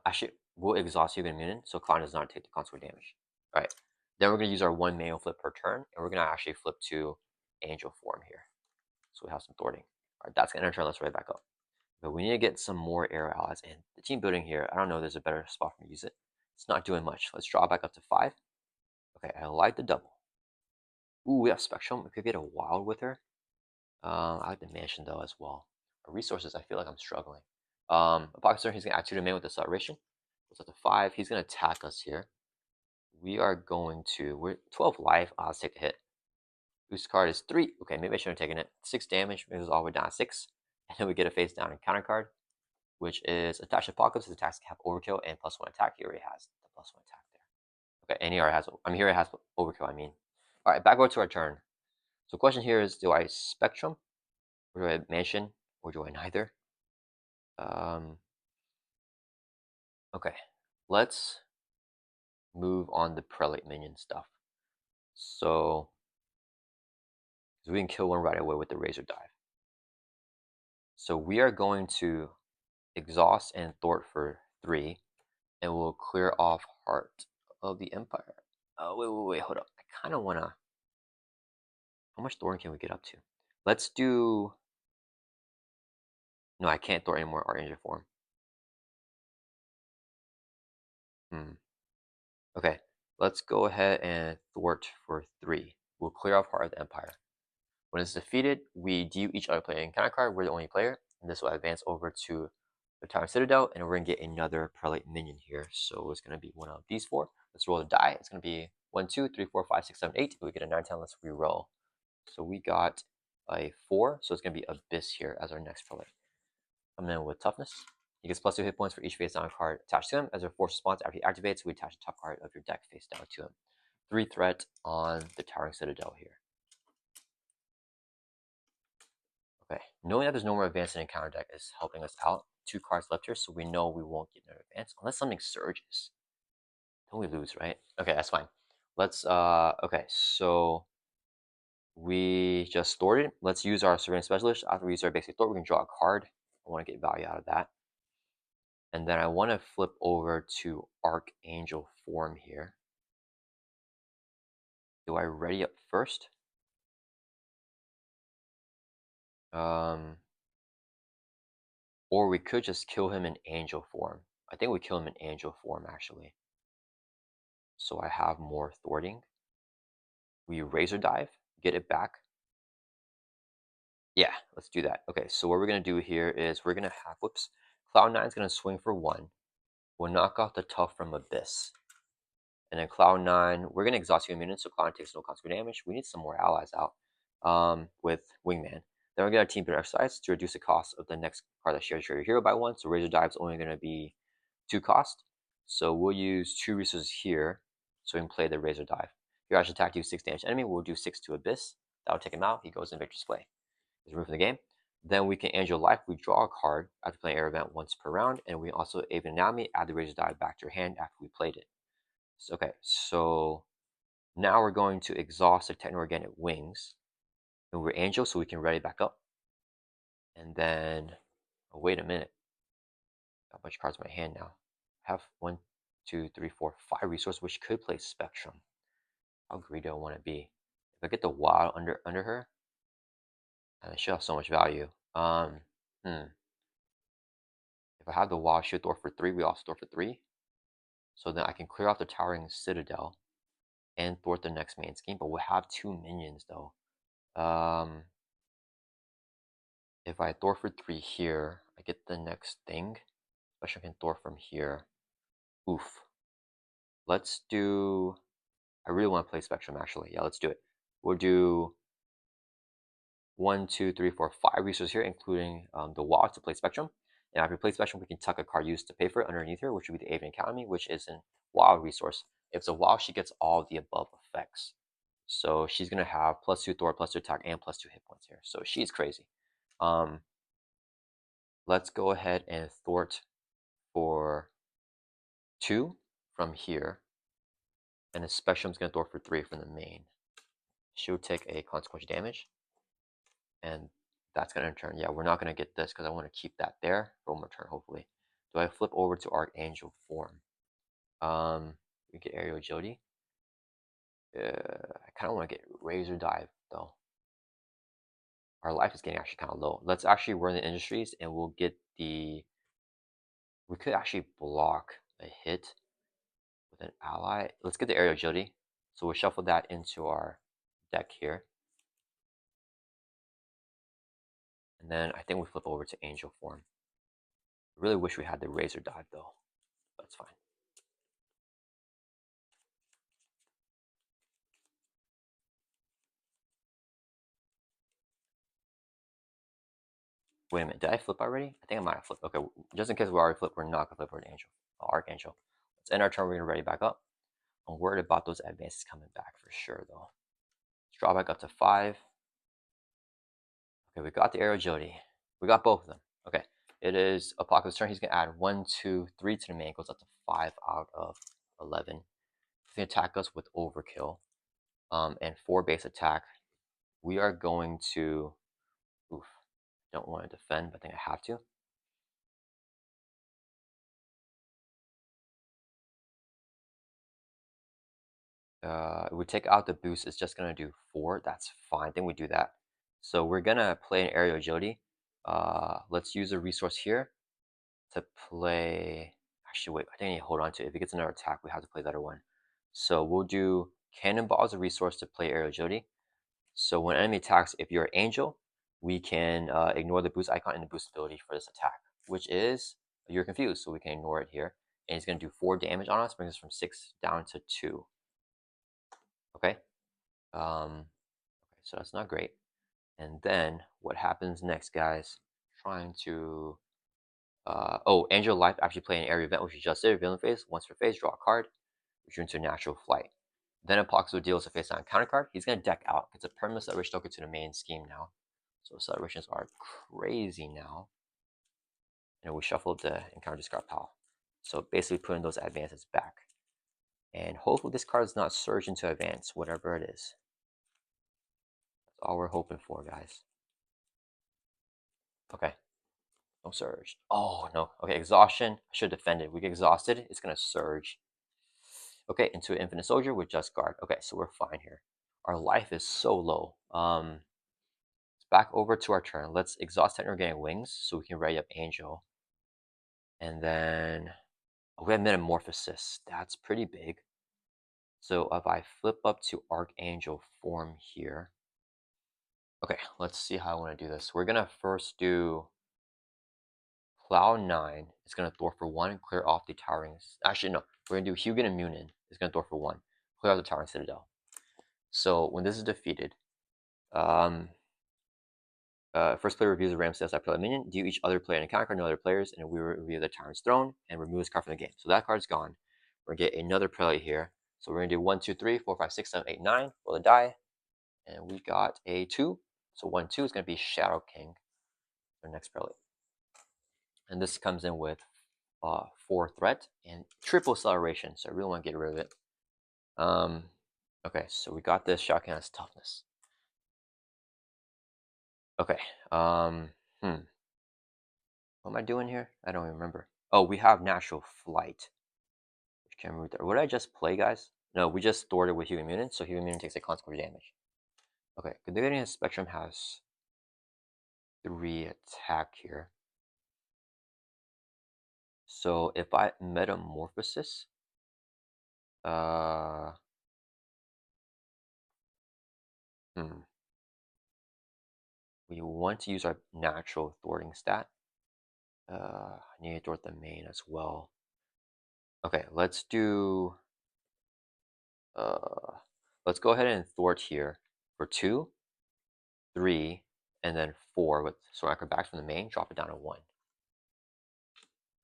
actually, we'll exhaust Human Immunity, so Cloud does not take the consequent damage. Alright, then we're going to use our 1 manual flip per turn, and we're going to actually flip to Angel form here. So we have some thwarting. Alright, that's going to turn us right back up. But we need to get some more air allies, and the team building here, I don't know if there's a better spot for me to use it. It's not doing much. Let's draw back up to 5. Okay, I like the double. Ooh, we have Spectrum. We could get a wild with her. I like the mansion though as well. Our resources, I feel like I'm struggling. Apocalypse, he's gonna add 2 to main with acceleration. Goes up to 5. He's gonna attack us here. We are going to... We're 12 life. Let's take the hit. Boost card is 3. Okay, maybe I shouldn't have taken it. 6 damage. Maybe it's all the way down to 6. And then we get a face down encounter card, which is attach Apocalypse. His attacks have overkill and +1 attack. He already has the +1 attack there. Okay, and he already has... I mean, here it has overkill, I mean. Alright, back over to our turn. So the question here is, do I Spectrum? Or do I Mansion? Or do I neither? Okay, let's move on the Prelate minion stuff. So we can kill one right away with the Razor Dive. So we are going to exhaust and thwart for 3, and we'll clear off Heart of the Empire. Oh, wait, hold up. I kind of want to How much thorn can we get up to? Let's do... No, I can't throw any more Archangel form. Okay, let's go ahead and thwart for 3. We'll clear off Heart of the Empire. When it's defeated, we deal each other player encounter card. We're the only player, and this will advance over to the Tower Citadel, and we're gonna get another Prelate minion here. So it's gonna be one of these 4. Let's roll the die. It's gonna be 1, 2, 3, 4, 5, 6, 7, 8. We get a 9, 10. Let's re-roll. So we got a 4, so it's gonna be Abyss here as our next Prelate. Coming in with Toughness. He gets +2 hit points for each face down card attached to him. As a force response after he activates, we attach the top card of your deck face down to him. 3 threat on the Towering Citadel here. Okay, knowing that there's no more advance in encounter deck is helping us out. 2 cards left here, so we know we won't get another advance unless something surges. Then we lose, right? Okay, that's fine. Let's okay, so we just stored it. Let's use our Surveillance Specialist. After we use our basic thought, we can draw a card. I want to get value out of that. And then I want to flip over to Archangel form here. Do I ready up first? Or we could just kill him in angel form. I think we kill him in angel form, actually. So I have more thwarting. We razor dive, get it back. Yeah, let's do that. Okay, so what we're going to do here is we're going to have, whoops, Cloud9 is going to swing for 1. We'll knock off the tough from Abyss. And then Cloud9, we're going to exhaust human minions, so Cloud9 takes no consequent damage. We need some more allies out with Wingman. Then we're going to team build exercise to reduce the cost of the next card that shares your hero by 1. So Razor Dive is only going to be 2 cost. So we'll use 2 resources here so we can play the Razor Dive. Your action attack deals 6 damage to enemy. We'll do 6 to Abyss. That'll take him out. He goes in Victor's Play. He's removed from the game. Then we can Angel Life. We draw a card after playing air event once per round. And we also even enemy, add the Razor Dive back to your hand after we played it. So, okay, so now we're going to exhaust the Techno-Organic Wings. And we're Angel, so we can ready back up. And then, oh, wait a minute. Got a bunch of cards in my hand now. I have 1, 2, 3, 4, 5 resources, which could play Spectrum. How greedy do I want to be? If I get the Wild under her, and it should have so much value. If I have the Wild, should Thor for 3. We also Thor for 3. So then I can clear off the Towering Citadel and thwart the next main scheme. But we'll have 2 minions though. If I Thor for 3 here, I get the next thing. Especially I can Thor from here. Oof. Let's do... I really want to play Spectrum, actually. Yeah, let's do it. We'll do 1, 2, 3, 4, 5 resources here, including the Wild to play Spectrum. And after we play Spectrum, we can tuck a card used to pay for it underneath here, which would be the Avian Academy, which is a Wild resource. If it's a Wild, she gets all of the above effects. So she's going to have +2 Thor, +2 attack, and +2 hit points here. So she's crazy. Let's go ahead and thwart for 2 from here. And the Spectrum's going to thwart for 3 from the main. She'll take a consequential damage. And that's going to turn. Yeah, we're not going to get this because I want to keep that there for one more turn, hopefully. Do I flip over to Archangel form? We get Aerial Agility. I kind of want to get Razor Dive, though. Our life is getting actually kind of low. Let's actually run the Industries, and we'll get the... We could actually block a hit with an ally. Let's get the Aerial Agility. So we'll shuffle that into our deck here. And then I think we flip over to Angel form. I really wish we had the Razor Dive, though. That's fine. Wait a minute, did I flip already? I think I might have flipped. Okay, just in case we already flipped, we're not gonna flip over to Angel, Archangel. Let's end our turn. We're gonna ready back up. I'm worried about those advances coming back for sure, though. Let's draw back up to 5. Okay, we got the Air Agility. We got both of them. Okay, it is Apocalypse turn. He's gonna add 1, 2, 3 to the main. Goes up to 5 out of 11. He's gonna attack us with Overkill, and 4 base attack. We are going to. Oof. Don't want to defend, but I think I have to. we take out the boost, it's just gonna do 4. That's fine. Then we do that. So we're gonna play an aerial agility. Let's use a resource here to play. Actually, wait. I think I need to hold on to it. If it gets another attack, we have to play the other one. So we'll do cannonball as a resource to play aerial agility. So when enemy attacks, if you're an angel, we can ignore the boost icon and the boost ability for this attack, which is you're confused, so we can ignore it here. And he's gonna do 4 damage on us, brings us from 6 down to 2. Okay. Okay, so that's not great. And then what happens next, guys? Trying to oh, Angel Life actually play an area event, which you just did. Villain phase. Once per phase, draw a card, return to natural flight. Then Apocalypse deals a face down counter card. He's gonna deck out. It's a permanent celebration token to the main scheme now. So celebrations are crazy now. And we shuffled the encounter discard pile. So basically putting those advances back. And hopefully this card is not surge into advance, whatever it is. That's all we're hoping for, guys. Okay. No surge. Oh, no. Okay, exhaustion. I should defend it. We get exhausted. It's going to surge. Okay, into an infinite soldier with just guard. Okay, so we're fine here. Our life is so low. Back over to our turn. Let's exhaust Techno Wings so we can ready up Angel. And then we have Metamorphosis. That's pretty big. So if I flip up to Archangel form here. Okay, let's see how I want to do this. We're going to first do Cloud 9 is going to Thor for 1 and clear off the Towering. Actually, no. We're going to do Hugin and Munin. Is going to Thor for 1. Clear out the Towering Citadel. So when this is defeated, first player reviews the Ram says I play a minion. Do each other player an encounter card, no other players, and we review the Tyrant's Throne and remove this card from the game. So that card's gone. We're going to get another prelate here. So we're going to do 1, 2, 3, 4, 5, 6, 7, 8, 9. Roll the die. And we got a 2. So 1, 2 is going to be Shadow King, our next prelate. And this comes in with 4 threat and triple acceleration. So I really want to get rid of it. Okay, so we got this. Shadow King has toughness. Okay. What am I doing here? I don't remember. Oh, we have natural flight. Which can move there. What did I just play, guys? No, we just stored it with Human Mutant, so Human Mutant takes a consequence damage. Okay, Condivision Spectrum has 3 attack here. So if I Metamorphosis, we want to use our natural thwarting stat. I need to thwart the main as well. Okay, let's do. Let's go ahead and thwart here for 2, 3, and then 4 with Soraka back from the main. Drop it down to 1.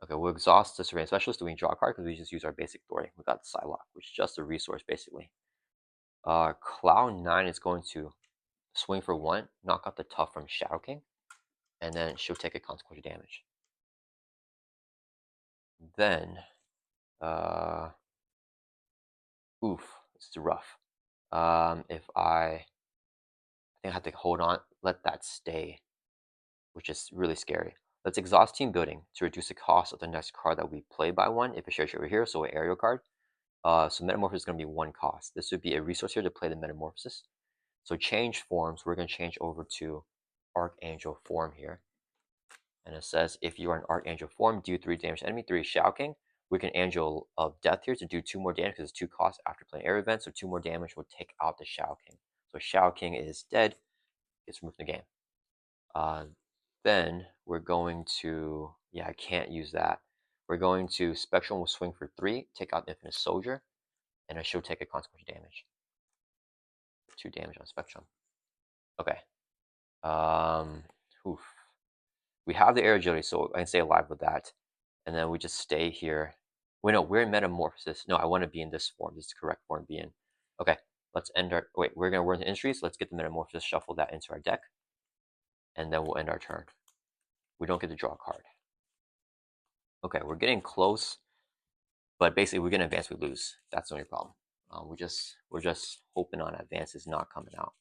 Okay, we'll exhaust the Surveying Specialist. Do we draw a card because we just use our basic thwarting? We got the Psylocke, which is just a resource basically. Cloud 9 is going to swing for 1, knock out the tough from Shadow King, and then she'll take a consequential damage. Then, oof, this is rough. If I think I have to hold on, let that stay, which is really scary. Let's exhaust team building to reduce the cost of the next card that we play by 1 if it shares over here, so an aerial card. So Metamorphosis is going to be 1 cost. This would be a resource here to play the Metamorphosis. So change forms, we're going to change over to Archangel form here. And it says, if you are an Archangel form, do 3 damage to enemy, 3 Shadow King. We can Angel of Death here to do 2 more damage because it's 2 costs after playing air event. So 2 more damage will take out the Shadow King. So Shadow King is dead. It's removed from the game. Then we're going to, yeah, I can't use that. We're going to Spectrum will swing for 3, take out Infinite Soldier, and it should take a consequential damage. 2 damage on Spectrum. Okay. Oof. We have the air agility, so I can stay alive with that. And then we just stay here. Wait, no, we're in Metamorphosis. No, I want to be in this form. This is the correct form to be in. Okay, let's end our, wait, we're going to work in Industries. Let's get the Metamorphosis, shuffle that into our deck. And then we'll end our turn. We don't get to draw a card. Okay, we're getting close. But basically, we're going to advance, we lose. That's the only problem. We're just hoping on advances not coming out.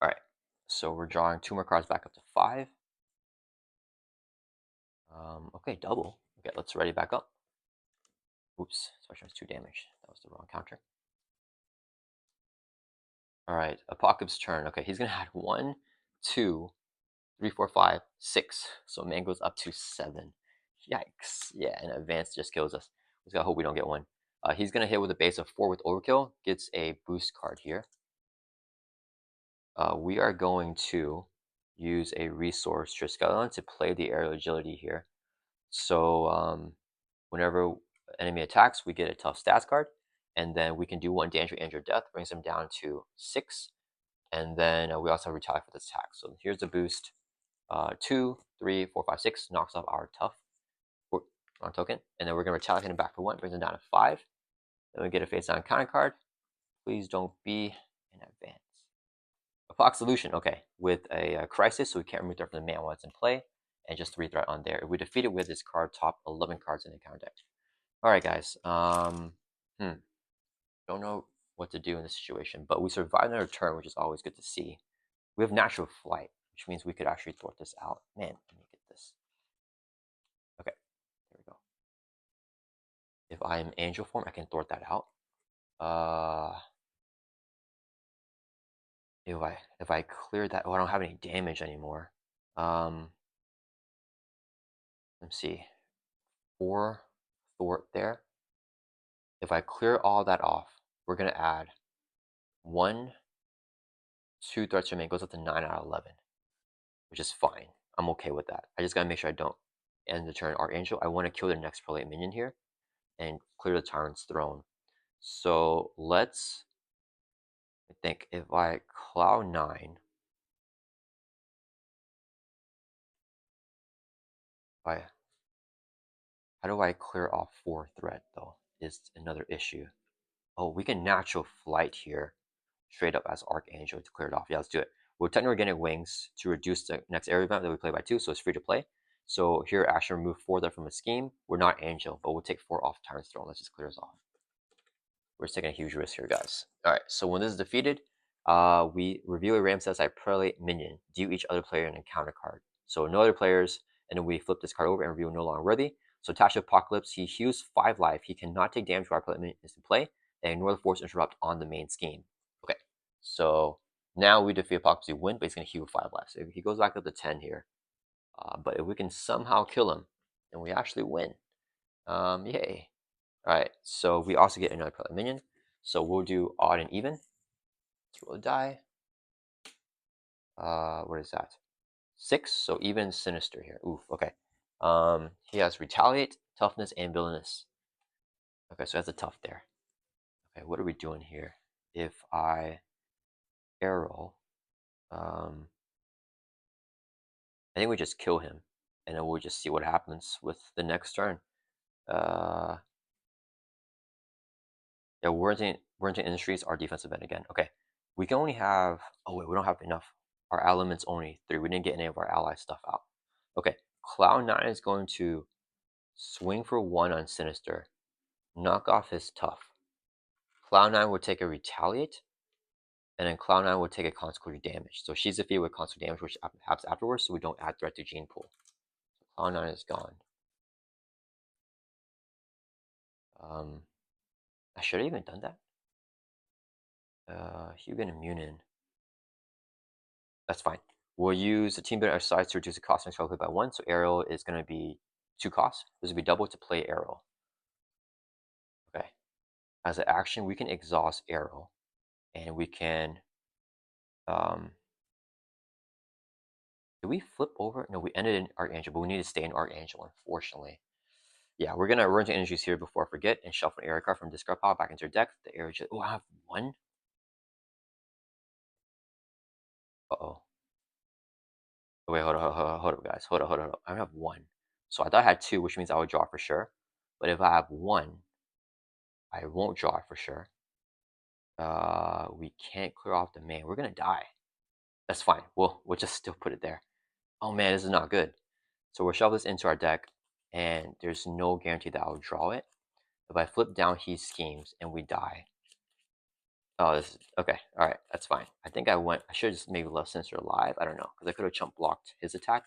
All right, so we're drawing 2 more cards back up to 5. Okay, double. Okay, let's ready back up. Oops, special has 2 damage. That was the wrong counter. All right, Apocalypse turn. Okay, he's gonna add 1, 2, 3, 4, 5, 6. So man goes up to 7. Yikes. Yeah, and advance just kills us. We just gotta hope we don't get one. He's gonna hit with a base of 4 with Overkill. Gets a boost card here. We are going to use a resource Triskelion to play the aerial agility here. So whenever enemy attacks, we get a tough stats card, and then we can do 1 damage or injure death, brings them down to 6, and then we also have retaliate for this attack. So here's the boost: 2, 3, 4, 5, 6 knocks off our tough on token, and then we're gonna retaliate him back for 1, brings him down to 5. Then we get a face down counter card. Please don't be in advance. A Fox Solution, okay, with a Crisis, so we can't remove threat from the man while it's in play, and just 3 threat on there. If we defeat it with this card, top 11 cards in the counter deck. Alright, guys. Don't know what to do in this situation, but we survived another turn, which is always good to see. We have Natural Flight, which means we could actually thwart this out. Man, let me get this. Okay, there we go. If I am Angel Form, I can thwart that out. If I clear that, oh, I don't have any damage anymore. Let's see, 4 thwart there. If I clear all that off, we're gonna add 1, 2 threats remain, goes up to 9 out of 11, which is fine. I'm okay with that. I just gotta make sure I don't end the turn Archangel. I want to kill the next prolate minion here and clear the Tyrant's throne. So let's, I think if I Cloud 9, how do I clear off 4 threat though? Is another issue. Oh, we can Natural Flight here, straight up as Archangel to clear it off. Yeah, let's do it. We're technically Organic Wings to reduce the next area event that we play by 2, so it's free to play. So here, action remove 4 there from a scheme. We're not Angel, but we'll take 4 off Tyrant's Throne. Let's just clear this off. We're just taking a huge risk here, guys. Alright, so when this is defeated, we reveal a Ramses Prelate minion. Deal each other player an encounter card. So no other players, and then we flip this card over and reveal no longer worthy. So attached to Apocalypse, he heals 5 life. He cannot take damage while our Prelate minion is in play, and ignore the force interrupt on the main scheme. Okay, so now we defeat Apocalypse, we win, but he's going to heal 5 life. So he goes back up to 10 here. But if we can somehow kill him, then we actually win. Yay. Alright, so we also get another Prelate minion. So we'll do odd and even. Let's roll a die. What is that? 6, so even Sinister here. Oof, okay. He has Retaliate, Toughness, and Villainous. Okay, so that's a tough there. Okay, what are we doing here? If I arrow, I think we just kill him, and then we'll just see what happens with the next turn. Yeah, Warrington Industries, our defensive end again. Okay, we can only have, oh wait, we don't have enough. Our element's only 3. We didn't get any of our ally stuff out. Okay, Cloud 9 is going to swing for 1 on Sinister, knock off his tough. Cloud 9 will take a retaliate, and then Cloud 9 will take a consequential damage. So she's defeated with consequential damage, which happens afterwards, so we don't add threat to Gene Pool. Cloud 9 is gone. I should have even done that. Hugan and Munin. That's fine. We'll use the team builder exercise to reduce the cost of next by 1. So Arrow is going to be 2 costs. This will be double to play Arrow. Okay. As an action, we can exhaust Arrow, and we can. Did we flip over? No, we ended in Archangel, but we need to stay in Archangel, unfortunately. Yeah, we're gonna run to energies here before I forget and shuffle an area card from discard pile back into your deck. The area. Oh, I have 1. Uh-oh. Wait, hold up, guys. Hold up. I have 1. So I thought I had 2, which means I would draw for sure. But if I have 1, I won't draw for sure. We can't clear off the main. We're gonna die. That's fine. We'll just still put it there. Oh man, this is not good. So we'll shove this into our deck, and there's no guarantee that I'll draw it. If I flip down, he schemes, and we die. Oh, this is okay. All right, that's fine. I think I should have just maybe left Sinister alive. I don't know, because I could have chump blocked his attack.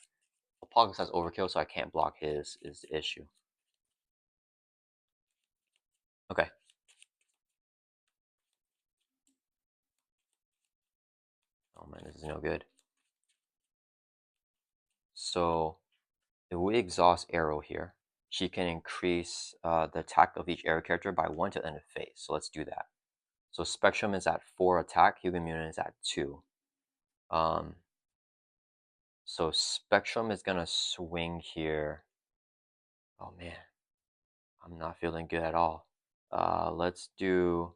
Apocalypse has overkill, so I can't block his is the issue. Okay. Oh man, this is no good. So if we exhaust arrow here, she can increase the attack of each arrow character by 1 to the end of phase. So let's do that. So Spectrum is at 4 attack, Human Mutant is at 2. So Spectrum is gonna swing here. Oh man, I'm not feeling good at all. Let's do.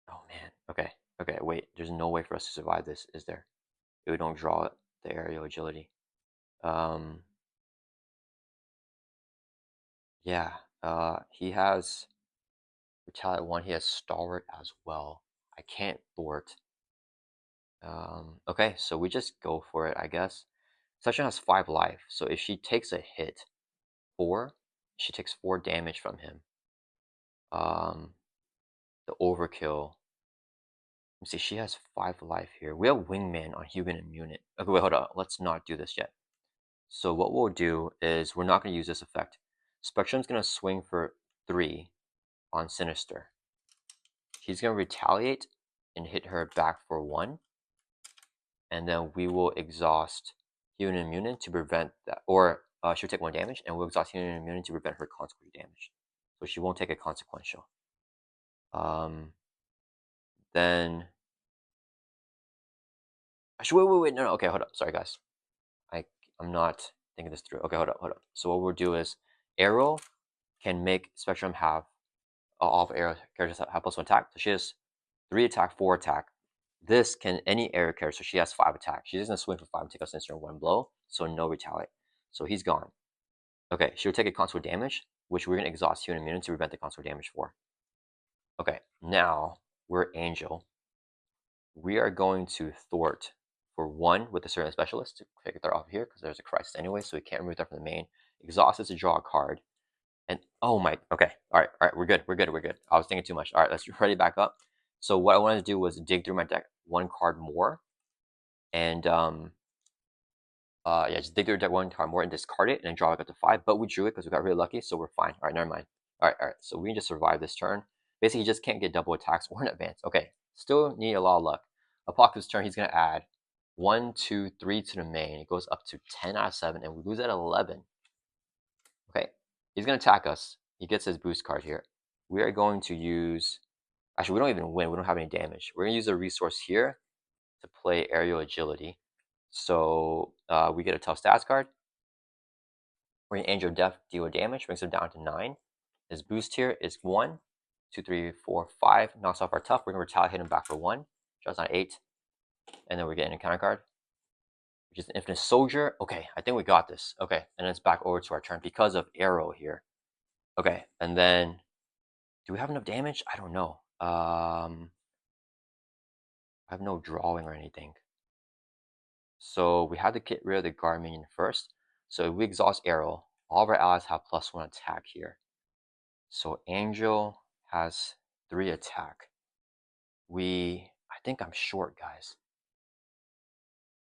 Oh man. Okay. Okay. Wait. There's no way for us to survive this, is there? If we don't draw the aerial agility. Um. Yeah. He has Retaliate 1. He has Stalwart as well. I can't thwart. Okay. So we just go for it, I guess. Session has 5 life. So if she takes a hit, 4, she takes 4 damage from him. The overkill. Let me see, she has 5 life here. We have Wingman on Human and Mutant. Okay, wait, hold on. Let's not do this yet. So what we'll do is we're not going to use this effect. Spectrum's going to swing for 3 on Sinister. He's going to retaliate and hit her back for 1. And then we will exhaust Human and Mutant to prevent that. Or she'll take 1 damage, and we'll exhaust Human and Mutant to prevent her consequential damage. So she won't take a consequential. Then actually, wait, no, okay, hold up. Sorry, guys. I'm not thinking this through. Okay, hold up. So what we'll do is Arrow can make Spectrum have all of Arrow characters have +1 attack. So she has 3 attack, 4 attack. This can any Arrow character. So she has 5 attack. She doesn't swing for 5 and take a sinister in 1 blow. So no retaliate. So he's gone. Okay, she'll take a console damage, which we're gonna exhaust Human Immunity to prevent the console damage for. Okay, now we're Angel. We are going to thwart for 1 with the certain specialist to take that off here because there's a crisis anyway, so we can't remove that from the main. Exhaust is to draw a card. And oh my, okay, all right, we're good. I was thinking too much. All right, let's ready back up. So what I wanted to do was dig through my deck 1 card more, and yeah, just dig through the deck 1 card more and discard it, and then draw it up to 5. But we drew it because we got really lucky, so we're fine. All right, never mind. All right. So we can just survive this turn. Basically, he just can't get double attacks or an advance. Okay, still need a lot of luck. Apocalypse turn, he's gonna add 1, 2, 3 to the main. It goes up to 10 out of 7, and we lose at 11. Okay, he's gonna attack us. He gets his boost card here. We are going to use. Actually, we don't even win. We don't have any damage. We're gonna use a resource here to play Aerial Agility. So we get a tough stats card. We're gonna Angel Death, deal damage, brings him down to 9. His boost here is 1, 2, 3, 4, 5. Knocks off our tough. We're gonna retaliate, hit him back for 1. Draws down 8. And then we're getting a counter card, which is an Infinite Soldier. Okay, I think we got this. Okay, and then it's back over to our turn because of Arrow here. Okay, and then do we have enough damage? I don't know. I have no drawing or anything. So we had to get rid of the guard minion first. So if we exhaust Arrow, all of our allies have +1 attack here. So Angel has 3 attack. I think I'm short, guys.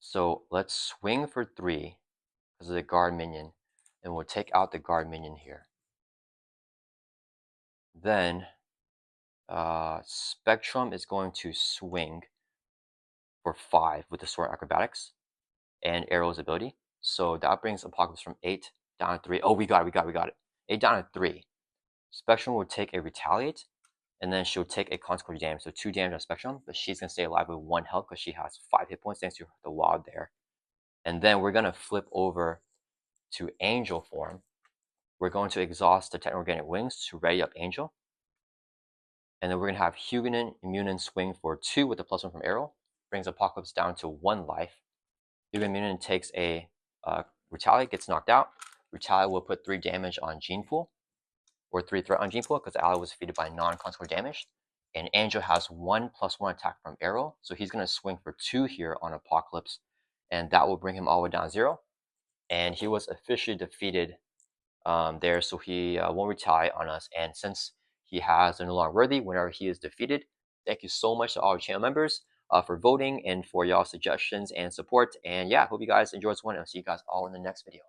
So let's swing for 3 because of the guard minion, and we'll take out the guard minion here. Then Spectrum is going to swing for 5 with the sword acrobatics and Arrow's ability. So that brings Apocalypse from 8 down to 3. Oh, we got it. 8 down to 3. Spectrum will take a retaliate, and then she'll take a consequential damage. So 2 damage on Spectrum, but she's gonna stay alive with 1 health because she has 5 hit points thanks to the wild there. And then we're gonna flip over to Angel form. We're going to exhaust the Techno-Organic Wings to ready up Angel. And then we're gonna have Huguenin Immunin swing for 2 with the +1 from Arrow. Brings Apocalypse down to 1 life. Huguenin Immunin takes a retaliate, gets knocked out. Retaliate will put 3 damage on Gene Pool, or 3 threat on Gene Pool because the ally was defeated by non-consequential damage. And Angel has 1 +1 attack from Arrow, so he's going to swing for 2 here on Apocalypse, and that will bring him all the way down 0. And he was officially defeated there, so he won't retaliate on us. And since he has a no longer worthy whenever he is defeated, thank you so much to all our channel members for voting and for y'all suggestions and support. And yeah, hope you guys enjoyed this one, and I'll see you guys all in the next video.